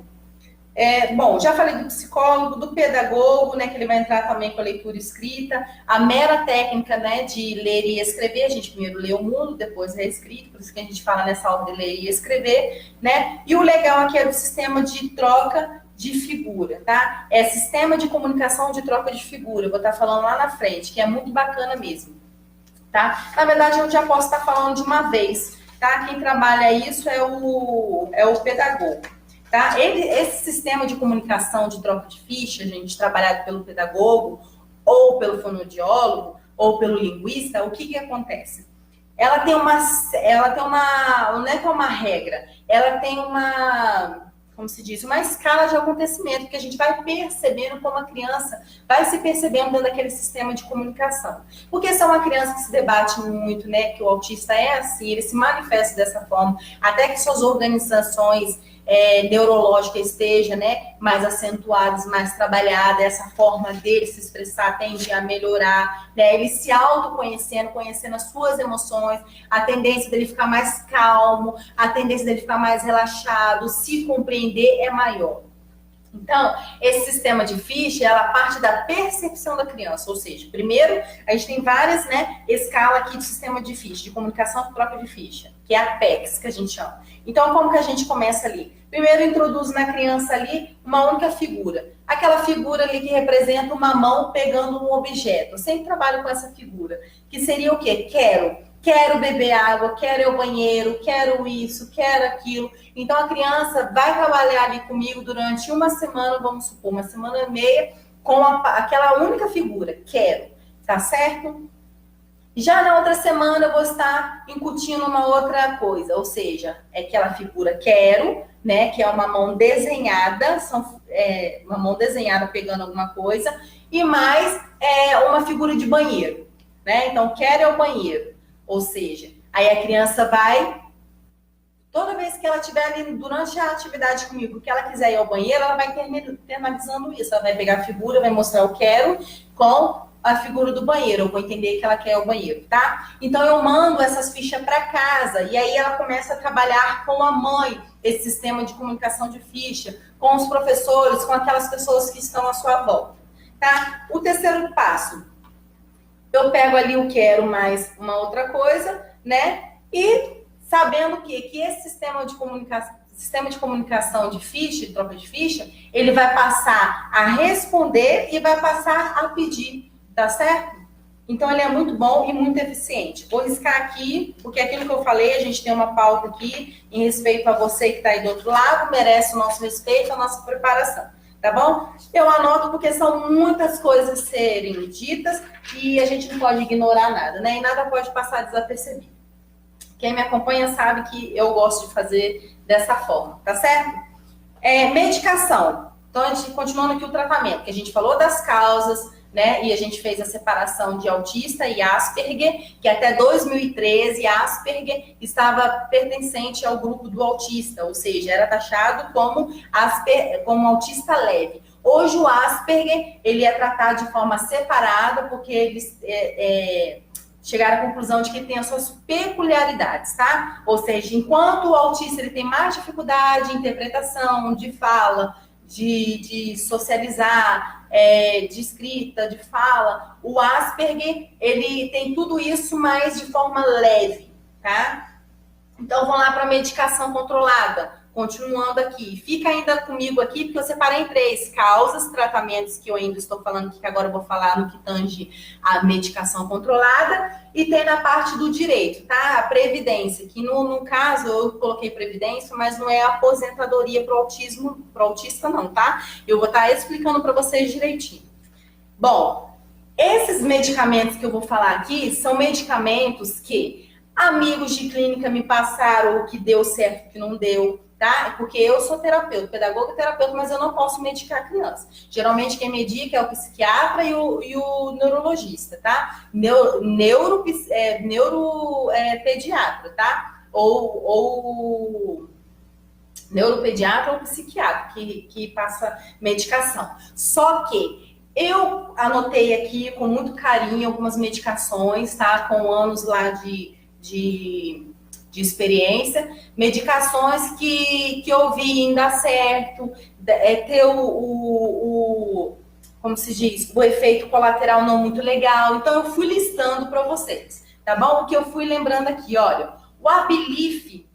Bom, já falei do psicólogo, do pedagogo, né, que ele vai entrar também com a leitura escrita, a mera técnica, né, de ler e escrever. A gente primeiro lê o mundo, depois é escrito, por isso que a gente fala nessa ordem de ler e escrever, né? E o legal aqui é do sistema de troca de figura, tá? É sistema de comunicação de troca de figura, eu vou estar falando lá na frente, que é muito bacana mesmo, tá? Na verdade, eu já posso estar falando de uma vez. tá? Quem trabalha isso é o pedagogo, tá? Esse sistema de comunicação de troca de ficha, gente, trabalhado pelo pedagogo, ou pelo fonoaudiólogo, ou pelo linguista, o que acontece? Ela tem uma, não é que é uma regra, ela tem uma, como se diz, uma escala de acontecimento, que a gente vai percebendo como a criança vai se percebendo dentro daquele sistema de comunicação. Porque se é uma criança que se debate muito, né, que o autista é assim, ele se manifesta dessa forma, até que suas organizações neurológicas estejam, né, mais acentuadas, mais trabalhadas, essa forma dele se expressar tende a melhorar, né, ele se autoconhecendo, conhecendo as suas emoções, a tendência dele ficar mais calmo, a tendência dele ficar mais relaxado, se compreender é maior. Então, esse sistema de ficha, ela parte da percepção da criança, ou seja, primeiro, a gente tem várias, né, escala aqui de sistema de ficha, de comunicação por troca de ficha, que é a PEX, que a gente chama. Então, como que a gente começa ali? Primeiro, introduz na criança ali uma única figura. Aquela figura ali que representa uma mão pegando um objeto. Eu sempre trabalho com essa figura, que seria o quê? Quero beber água, quero ir ao banheiro, quero isso, quero aquilo. Então, a criança vai trabalhar ali comigo durante uma semana, vamos supor, uma semana e meia, com aquela única figura, quero, tá certo? Já na outra semana, eu vou estar incutindo uma outra coisa, ou seja, é aquela figura quero, né, que é uma mão desenhada, uma mão desenhada pegando alguma coisa, e mais uma figura de banheiro, né? Então, quero é o banheiro. Ou seja, aí a criança vai, toda vez que ela estiver ali durante a atividade comigo, que ela quiser ir ao banheiro, ela vai internalizando isso. Ela vai pegar a figura, vai mostrar o quero com a figura do banheiro. Eu vou entender que ela quer o banheiro, tá? Então eu mando essas fichas para casa e aí ela começa a trabalhar com a mãe, esse sistema de comunicação de ficha, com os professores, com aquelas pessoas que estão à sua volta, tá? O terceiro passo. Eu pego ali o quero mais uma outra coisa, né? E sabendo que esse sistema de comunicação de ficha, de troca de ficha, ele vai passar a responder e vai passar a pedir, tá certo? Então, ele é muito bom e muito eficiente. Vou riscar aqui, porque aquilo que eu falei, a gente tem uma pauta aqui em respeito a você que está aí do outro lado, merece o nosso respeito, a nossa preparação. Tá bom? Eu anoto porque são muitas coisas a serem ditas e a gente não pode ignorar nada, né? E nada pode passar desapercebido. Quem me acompanha sabe que eu gosto de fazer dessa forma, tá certo? Medicação. Então, a gente continuando aqui o tratamento, que a gente falou das causas, né? E a gente fez a separação de autista e Asperger, que até 2013 Asperger estava pertencente ao grupo do autista, ou seja, era taxado como autista leve. Hoje o Asperger, ele é tratado de forma separada, porque eles chegaram à conclusão de que tem as suas peculiaridades, tá? Ou seja, enquanto o autista ele tem mais dificuldade de interpretação, de fala, de socializar, de escrita, de fala, o Asperger, ele tem tudo isso, mas de forma leve, tá? Então, vamos lá para a medicação controlada. Continuando aqui. Fica ainda comigo aqui, porque eu separei em 3 causas, tratamentos que eu ainda estou falando aqui, que agora eu vou falar no que tange a medicação controlada, e tem na parte do direito, tá? A previdência, que no caso eu coloquei previdência, mas não é aposentadoria para o autista não, tá? Eu vou estar explicando para vocês direitinho. Bom, esses medicamentos que eu vou falar aqui são medicamentos que amigos de clínica me passaram o que deu certo, o que não deu, tá? Porque eu sou terapeuta, pedagogo e terapeuta, mas eu não posso medicar a criança. Geralmente quem medica é o psiquiatra e o neurologista, tá? Neuropediatra, tá? Ou neuropediatra ou psiquiatra que passa medicação. Só que eu anotei aqui com muito carinho algumas medicações, tá? Com anos lá de experiência, medicações que eu vi dar certo, ter como se diz, o efeito colateral não muito legal. Então, eu fui listando para vocês, tá bom? O que eu fui lembrando aqui, olha, o Abilif,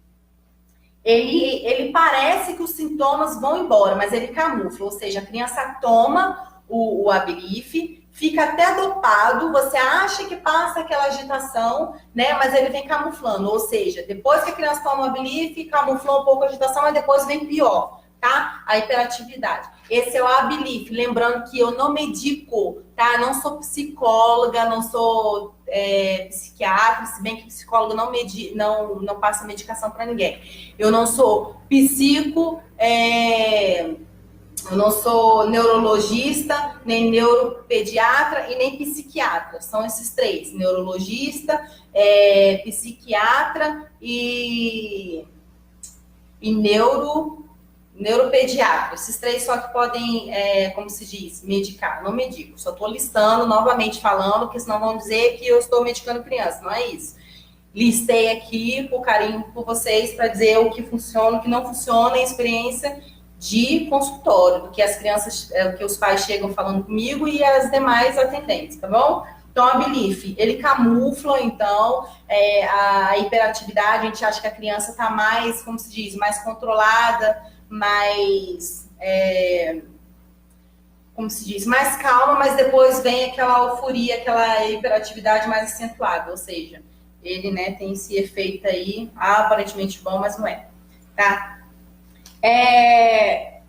ele parece que os sintomas vão embora, mas ele camufla, ou seja, a criança toma o Abilif, fica até dopado, você acha que passa aquela agitação, né? Mas ele vem camuflando, ou seja, depois que a criança toma o Abilif, camuflou um pouco a agitação, mas depois vem pior, tá? A hiperatividade. Esse é o Abilif, lembrando que eu não medico, tá? Não sou psicóloga, não sou psiquiatra, se bem que psicólogo não passa medicação para ninguém. Eu não sou eu não sou neurologista, nem neuropediatra e nem psiquiatra. São esses três: neurologista, psiquiatra e neuropediatra. Esses três só que podem, como se diz, medicar. Não medico, só estou listando, novamente falando, porque senão vão dizer que eu estou medicando criança. Não é isso. Listei aqui, por carinho por vocês, para dizer o que funciona, o que não funciona, em experiência de consultório, do que as crianças, que os pais chegam falando comigo e as demais atendentes, tá bom? Então, a Abilif, ele camufla, então, a hiperatividade. A gente acha que a criança está mais, como se diz, mais controlada, mais, como se diz, mais calma, mas depois vem aquela euforia, aquela hiperatividade mais acentuada, ou seja, ele, né, tem esse efeito aí, aparentemente bom, mas não é, tá?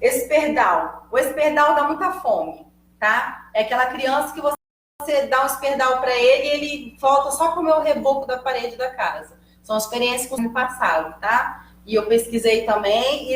Esperdal. O esperdal dá muita fome, tá? É aquela criança que você dá um esperdal para ele e ele volta só comer o reboco da parede da casa. São experiências que me passaram, tá? E eu pesquisei também e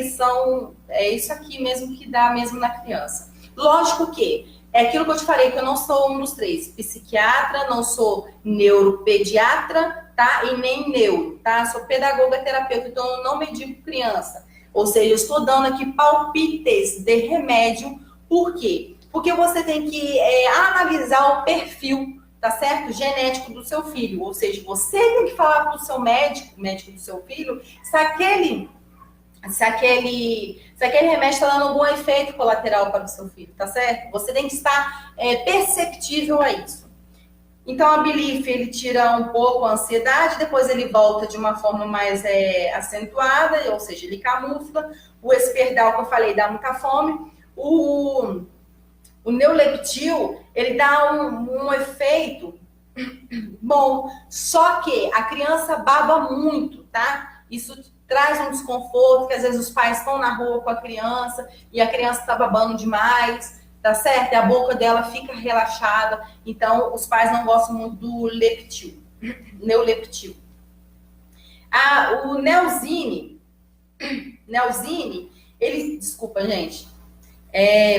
é isso aqui mesmo que dá mesmo na criança. Lógico que é aquilo que eu te falei, que eu não sou um dos três: psiquiatra, não sou neuropediatra, tá? E nem neuro, tá? Sou pedagoga terapeuta, então eu não medico criança. Ou seja, eu estou dando aqui palpites de remédio. Por quê? Porque você tem que analisar o perfil, tá certo? Genético do seu filho. Ou seja, você tem que falar para o seu médico do seu filho, se aquele remédio está dando algum efeito colateral para o seu filho, tá certo? Você tem que estar perceptível a isso. Então, a Abilif, ele tira um pouco a ansiedade, depois ele volta de uma forma mais acentuada, ou seja, ele camufla. O esperdal, que eu falei, dá muita fome. O Neuleptil, ele dá um efeito bom, só que a criança baba muito, tá? Isso traz um desconforto, que às vezes os pais estão na rua com a criança e a criança está babando demais, tá certo? E a boca dela fica relaxada. Então, os pais não gostam muito do Neuleptil. O Neosine, ele... Desculpa, gente.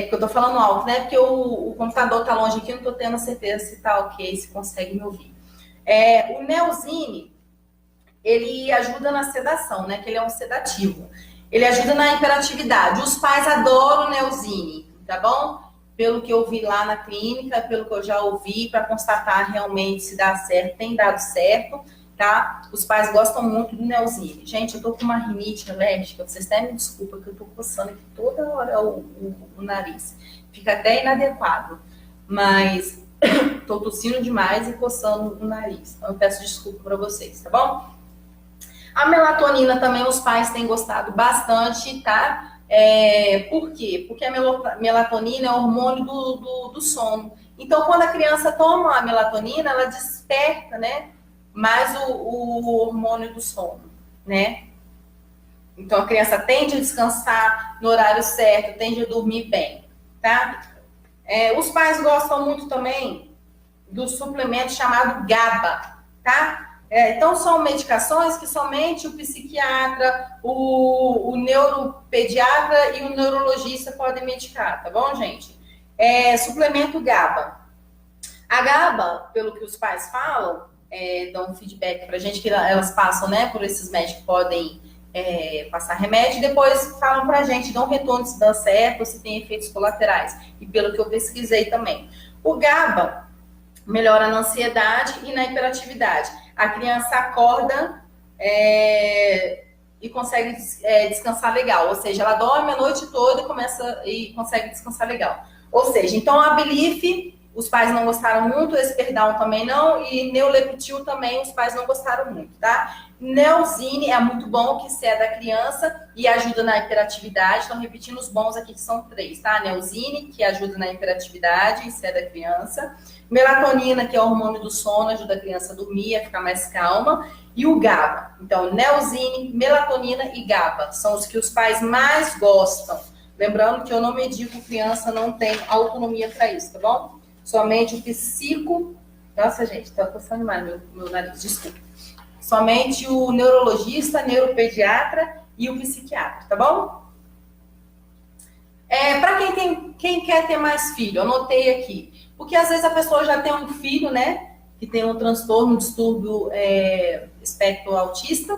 Porque eu tô falando alto, né? Porque o computador tá longe aqui, eu não tô tendo certeza se tá ok, se consegue me ouvir. O Neosine, ele ajuda na sedação, né? Que ele é um sedativo. Ele ajuda na hiperatividade. Os pais adoram o Neosine, tá bom? Pelo que eu vi lá na clínica, pelo que eu já ouvi, para constatar realmente se dá certo, tem dado certo, tá? Os pais gostam muito do Neosine. Gente, eu tô com uma rinite alérgica, vocês até me desculpem, que eu tô coçando aqui toda hora o nariz. Fica até inadequado, mas tô tossindo demais e coçando o nariz. Então, eu peço desculpa para vocês, tá bom? A melatonina também os pais têm gostado bastante, tá? Por quê? Porque a melatonina é o hormônio do sono. Então, quando a criança toma a melatonina, ela desperta, né, mais o hormônio do sono, né? Então, a criança tende a descansar no horário certo, tende a dormir bem, tá? Os pais gostam muito também do suplemento chamado GABA, tá? Então, são medicações que somente o psiquiatra, o neuropediatra e o neurologista podem medicar, tá bom, gente? Suplemento GABA. A GABA, pelo que os pais falam, dão um feedback pra gente, que elas passam, né, por esses médicos que podem passar remédio, e depois falam pra gente, dão um retorno se dá certo ou se tem efeitos colaterais. E pelo que eu pesquisei também. O GABA melhora na ansiedade e na hiperatividade. A criança acorda e consegue descansar legal. Ou seja, ela dorme a noite toda e consegue descansar legal. Ou seja, então a Abilif os pais não gostaram muito, Esperdal também não, e Neuleptil também os pais não gostaram muito, tá? Neosine é muito bom, que se é da criança e ajuda na hiperatividade. Então, repetindo os bons aqui, que são 3, tá? Neosine, que ajuda na hiperatividade e se é da criança. Melatonina, que é o hormônio do sono, ajuda a criança a dormir, a ficar mais calma. E o GABA. Então, Neosine, melatonina e GABA são os que os pais mais gostam. Lembrando que eu não medico criança, não tem autonomia para isso, tá bom? Somente o psico... Nossa, gente, tá coçando mais meu nariz, desculpa. Somente o neurologista, neuropediatra e o psiquiatra, tá bom? Para quem quer ter mais filho, eu anotei aqui. Porque às vezes a pessoa já tem um filho, né? Que tem um transtorno, um distúrbio espectro autista.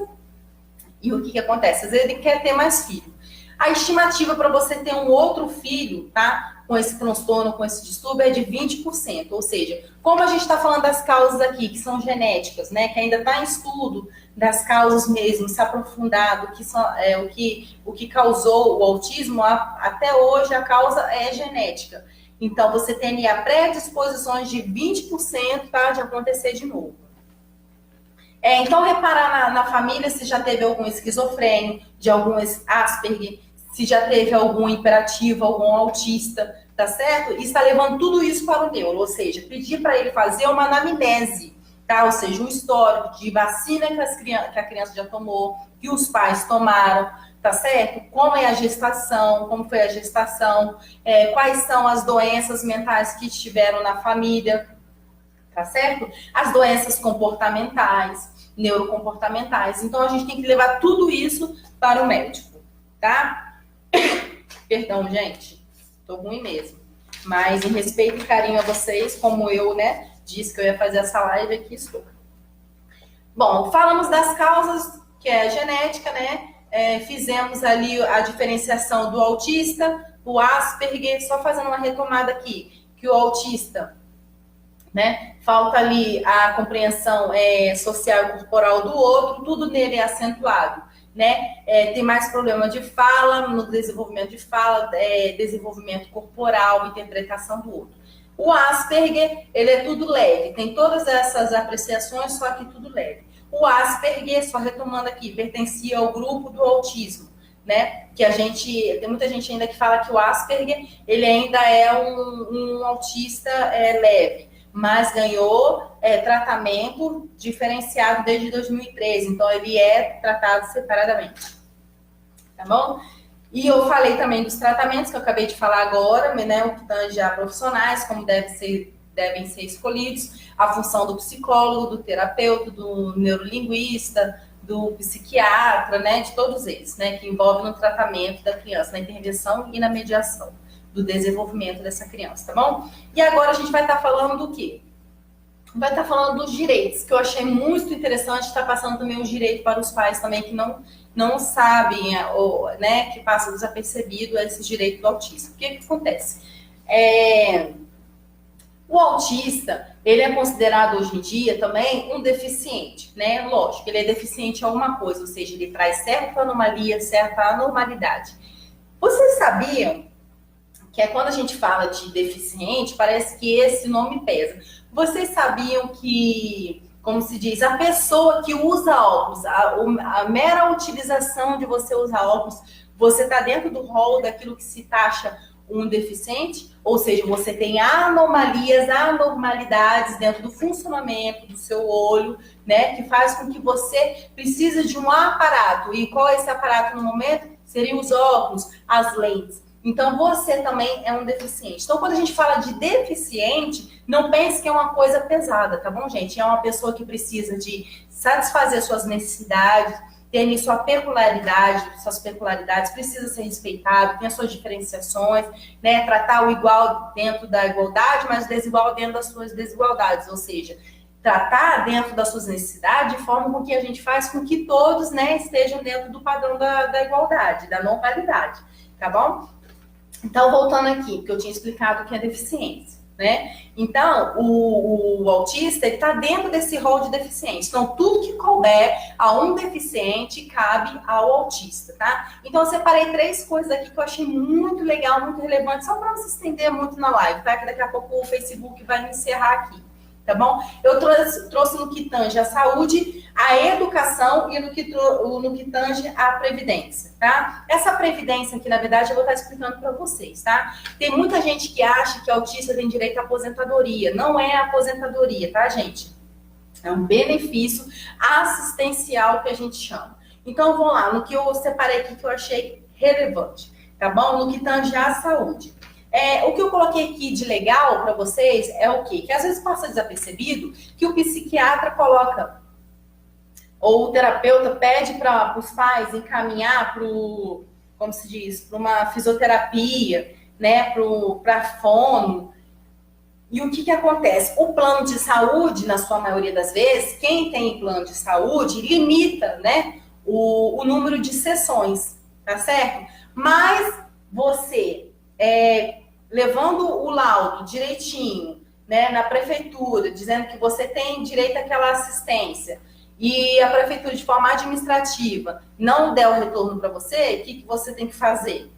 E o que acontece? Às vezes ele quer ter mais filho. A estimativa para você ter um outro filho, tá? Com esse transtorno, com esse distúrbio, é de 20%. Ou seja, como a gente está falando das causas aqui, que são genéticas, né? Que ainda está em estudo das causas mesmo, se aprofundado, que são, o que causou o autismo, até hoje a causa é genética. Então, você tem a predisposições de 20%, tá? De acontecer de novo. Então, reparar na família se já teve algum esquizofrênico, de algum Asperger, se já teve algum hiperativo, algum autista, tá certo? E está levando tudo isso para o neuro, ou seja, pedir para ele fazer uma anamnese, tá? Ou seja, um histórico de vacina que a criança já tomou, que os pais tomaram, tá certo? Como é a gestação, como foi a gestação, quais são as doenças mentais que estiveram na família, tá certo? As doenças comportamentais, neurocomportamentais. Então, a gente tem que levar tudo isso para o médico, tá? Perdão, gente. Tô ruim mesmo. Mas em respeito e carinho a vocês, como eu, né, disse que eu ia fazer essa live aqui, estou. Bom, falamos das causas, que é a genética, né? Fizemos ali a diferenciação do autista, o Asperger, só fazendo uma retomada aqui, que o autista, né? Falta ali a compreensão social e corporal do outro, tudo nele é acentuado, né? Tem mais problema de fala, no desenvolvimento de fala, desenvolvimento corporal, interpretação do outro. O Asperger, ele é tudo leve, tem todas essas apreciações, só que tudo leve. O Asperger, só retomando aqui, pertencia ao grupo do autismo, né? Que tem muita gente ainda que fala que o Asperger, ele ainda é um autista leve, mas ganhou tratamento diferenciado desde 2013, então ele é tratado separadamente, tá bom? E eu falei também dos tratamentos que eu acabei de falar agora, né, o que tange a profissionais, como devem ser escolhidos, a função do psicólogo, do terapeuta, do neurolinguista, do psiquiatra, né, de todos eles, né, que envolvem no tratamento da criança, na intervenção e na mediação do desenvolvimento dessa criança, tá bom? E agora a gente vai estar falando do quê? Vai estar falando dos direitos, que eu achei muito interessante, estar passando também os direitos para os pais também que não sabem, ou, né, que passa desapercebido esse direito do autista. O que acontece? O autista, ele é considerado hoje em dia também um deficiente, né? Lógico, ele é deficiente em alguma coisa, ou seja, ele traz certa anomalia, certa anormalidade. Vocês sabiam que quando a gente fala de deficiente, parece que esse nome pesa. Vocês sabiam que, como se diz, a pessoa que usa óculos, a mera utilização de você usar óculos, você está dentro do rol daquilo que se taxa um deficiente? Ou seja, você tem anomalias, anormalidades dentro do funcionamento do seu olho, né? Que faz com que você precise de um aparato. E qual é esse aparato no momento? Seriam os óculos, as lentes. Então, você também é um deficiente. Então, quando a gente fala de deficiente, não pense que é uma coisa pesada, tá bom, gente? É uma pessoa que precisa de satisfazer suas necessidades, ter sua peculiaridade, suas peculiaridades, precisa ser respeitado, tem as suas diferenciações, né? Tratar o igual dentro da igualdade, mas o desigual dentro das suas desigualdades. Ou seja, tratar dentro das suas necessidades de forma com que a gente faz com que todos, né, estejam dentro do padrão da igualdade, da normalidade, tá bom? Então, voltando aqui, que eu tinha explicado o que é deficiência, né? Então, o autista está dentro desse rol de deficiente. Então, tudo que couber a um deficiente cabe ao autista, tá? Então, eu separei 3 coisas aqui que eu achei muito legal, muito relevante, só para não se estender muito na live, tá? Que daqui a pouco o Facebook vai me encerrar aqui, tá bom? Eu trouxe no que tange a saúde, a educação e no que tange a previdência, tá? Essa previdência aqui, na verdade, eu vou estar explicando para vocês, tá? Tem muita gente que acha que autista tem direito à aposentadoria. Não é aposentadoria, tá, gente? É um benefício assistencial que a gente chama. Então, vamos lá, no que eu separei aqui que eu achei relevante, tá bom? No que tange à saúde. O que eu coloquei aqui de legal para vocês é o quê? Que às vezes passa desapercebido que o psiquiatra coloca, ou o terapeuta pede para os pais encaminhar para, como se diz, para uma fisioterapia, né, para fono. E o que acontece? O plano de saúde, na sua maioria das vezes, quem tem plano de saúde, limita, né, o número de sessões, tá certo? Mas você, levando o laudo direitinho, né, na prefeitura, dizendo que você tem direito àquela assistência, e a prefeitura, de forma administrativa, não der o retorno para você, o que você tem que fazer?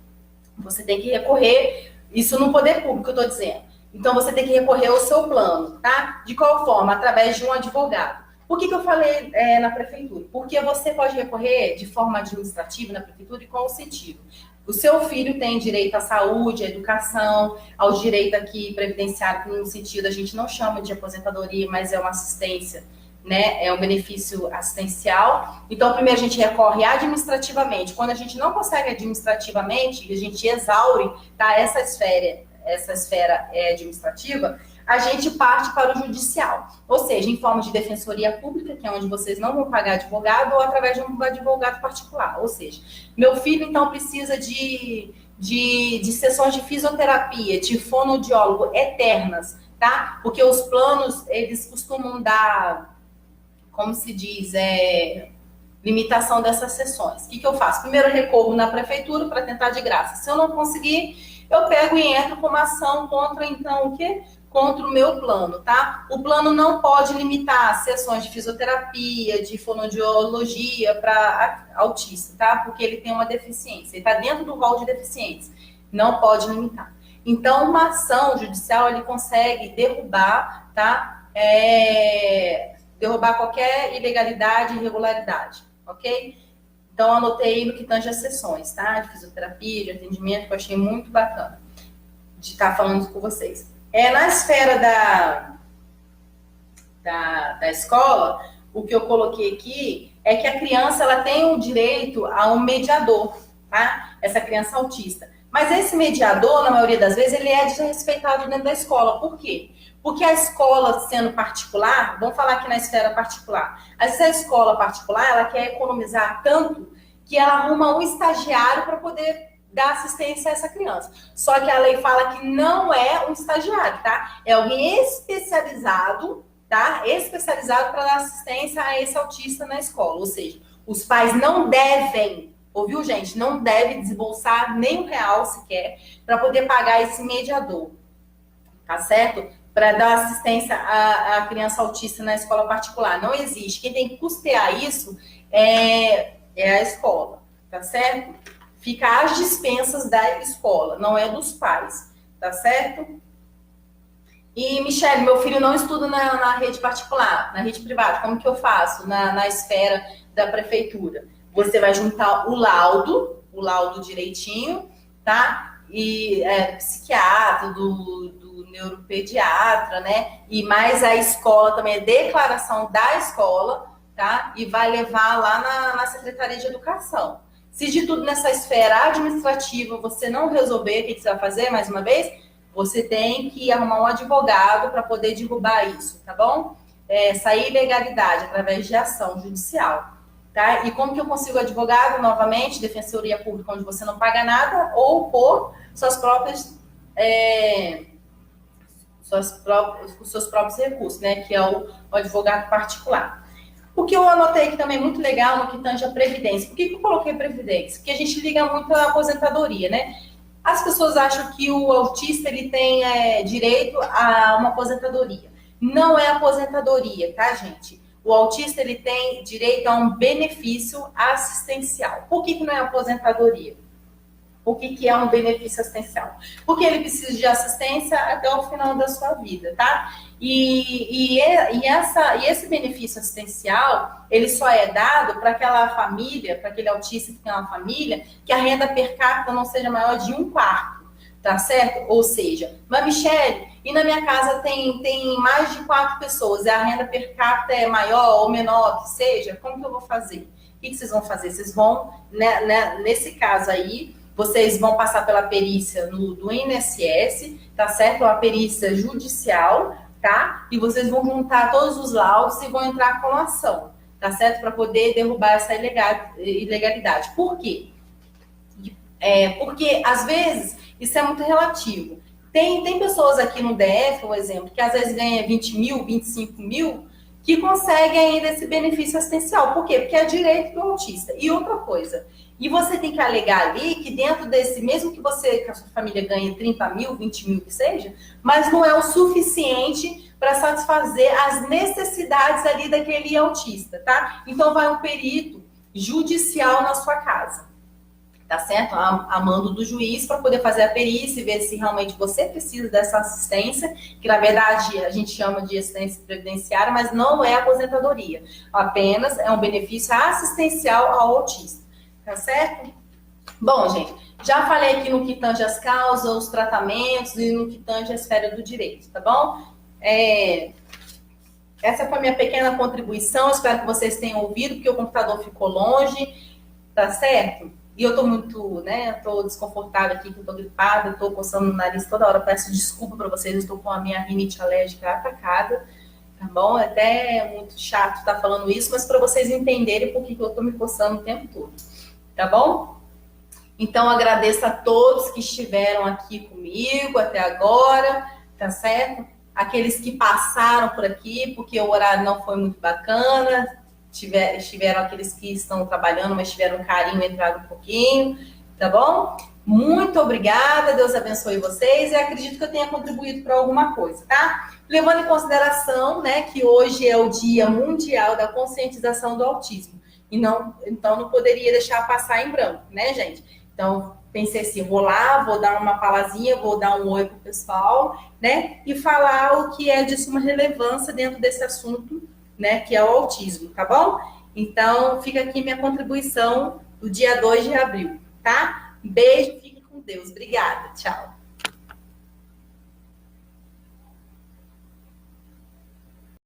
Você tem que recorrer, isso no poder público, eu estou dizendo. Então, você tem que recorrer ao seu plano, tá? De qual forma? Através de um advogado. Por que eu falei na prefeitura? Porque você pode recorrer de forma administrativa na prefeitura e qual o sentido? O seu filho tem direito à saúde, à educação, ao direito aqui previdenciário, que no sentido a gente não chama de aposentadoria, mas é uma assistência, né? É um benefício assistencial. Então, primeiro a gente recorre administrativamente. Quando a gente não consegue administrativamente, a gente exaure, tá, essa esfera administrativa, a gente parte para o judicial. Ou seja, em forma de defensoria pública, que é onde vocês não vão pagar advogado, ou através de um advogado particular. Ou seja, meu filho, então, precisa de sessões de fisioterapia, de fonoaudiólogo eternas, tá? Porque os planos, eles costumam dar, como se diz, limitação dessas sessões. O que eu faço? Primeiro eu recorro na prefeitura para tentar de graça. Se eu não conseguir, eu pego e entro com uma ação contra, então, o quê? Contra o meu plano, tá? O plano não pode limitar sessões de fisioterapia, de fonoaudiologia para autista, tá? Porque ele tem uma deficiência, ele está dentro do rol de deficientes. Não pode limitar. Então, uma ação judicial, ele consegue derrubar, tá? Derrubar qualquer ilegalidade e irregularidade, ok? Então, anotei no que tange as sessões, tá? De fisioterapia, de atendimento, que eu achei muito bacana de estar falando com vocês. Na esfera da escola, o que eu coloquei aqui é que a criança, ela tem o direito a um mediador, tá? Essa criança autista. Mas esse mediador, na maioria das vezes, ele é desrespeitado dentro da escola. Por quê? Porque a escola, sendo particular, vamos falar aqui na esfera particular, às vezes a escola particular, ela quer economizar tanto que ela arruma um estagiário para poder dar assistência a essa criança. Só que a lei fala que não é um estagiário, tá? É alguém especializado, tá? Especializado para dar assistência a esse autista na escola. Ou seja, os pais não devem, ouviu, gente? Não devem desembolsar nem R$1 sequer para poder pagar esse mediador, tá certo? Para dar assistência à criança autista na escola particular. Não existe. Quem tem que custear isso é a escola, tá certo? Fica às dispensas da escola, não é dos pais, tá certo? E, Michele, meu filho não estuda na rede particular, na rede privada. Como que eu faço na esfera da prefeitura? Você vai juntar o laudo direitinho, tá? E psiquiatra, do neuropediatra, né? E mais a escola também, a declaração da escola, tá? E vai levar lá na Secretaria de Educação. Se de tudo nessa esfera administrativa você não resolver, o que você vai fazer, mais uma vez? Você tem que arrumar um advogado para poder derrubar isso, tá bom? Essa ilegalidade através de ação judicial, tá? E como que eu consigo advogado? Novamente, defensoria pública, onde você não paga nada, ou por seus próprios recursos, né? Que é o advogado particular. O que eu anotei aqui também muito legal no que tange a previdência. Por que eu coloquei previdência? Porque a gente liga muito à aposentadoria, né? As pessoas acham que o autista ele tem direito a uma aposentadoria. Não é aposentadoria, tá, gente? O autista ele tem direito a um benefício assistencial. Por que não é aposentadoria? O que é um benefício assistencial? Porque ele precisa de assistência até o final da sua vida, tá? E esse benefício assistencial, ele só é dado para aquela família, para aquele autista que tem uma família, que a renda per capita não seja maior de 1/4, tá certo? Ou seja, mas Michele, e na minha casa tem mais de 4 pessoas, e a renda per capita é maior ou menor que seja, como que eu vou fazer? O que vocês vão fazer? Vocês vão, né, nesse caso aí, vocês vão passar pela perícia do INSS, tá certo? A perícia judicial, tá? E vocês vão juntar todos os laudos e vão entrar com ação, tá certo? Para poder derrubar essa ilegalidade. Por quê? Porque, às vezes, isso é muito relativo. Tem pessoas aqui no DF, por exemplo, que às vezes ganham 20 mil, 25 mil, que conseguem ainda esse benefício assistencial. Por quê? Porque é direito do autista. E outra coisa, e você tem que alegar ali que dentro desse, mesmo que a sua família ganhe 30 mil, 20 mil, que seja, mas não é o suficiente para satisfazer as necessidades ali daquele autista, tá? Então vai um perito judicial na sua casa, tá certo? A mando do juiz para poder fazer a perícia e ver se realmente você precisa dessa assistência, que na verdade a gente chama de assistência previdenciária, mas não é aposentadoria, apenas é um benefício assistencial ao autista. Tá certo? Bom, gente, já falei aqui no que tange as causas, os tratamentos e no que tange a esfera do direito, tá bom? Essa foi a minha pequena contribuição, espero que vocês tenham ouvido, porque o computador ficou longe, tá certo? E eu tô muito, né, tô desconfortável aqui, que eu tô gripada, tô coçando o nariz toda hora, peço desculpa para vocês, eu estou com a minha rinite alérgica atacada, tá bom? É até muito chato estar falando isso, mas para vocês entenderem por que eu tô me coçando o tempo todo. Tá bom? Então, agradeço a todos que estiveram aqui comigo até agora, tá certo? Aqueles que passaram por aqui, porque o horário não foi muito bacana, tiveram aqueles que estão trabalhando, mas tiveram carinho, entraram um pouquinho, tá bom? Muito obrigada, Deus abençoe vocês e acredito que eu tenha contribuído para alguma coisa, tá? Levando em consideração, né, que hoje é o Dia Mundial da Conscientização do Autismo. Então, não poderia deixar passar em branco, né, gente? Então, pensei assim, vou lá, vou dar uma falazinha, vou dar um oi pro pessoal, né? E falar o que é de suma relevância dentro desse assunto, né? Que é o autismo, tá bom? Então, fica aqui minha contribuição do dia 2 de abril, tá? Um beijo, fique com Deus. Obrigada, tchau.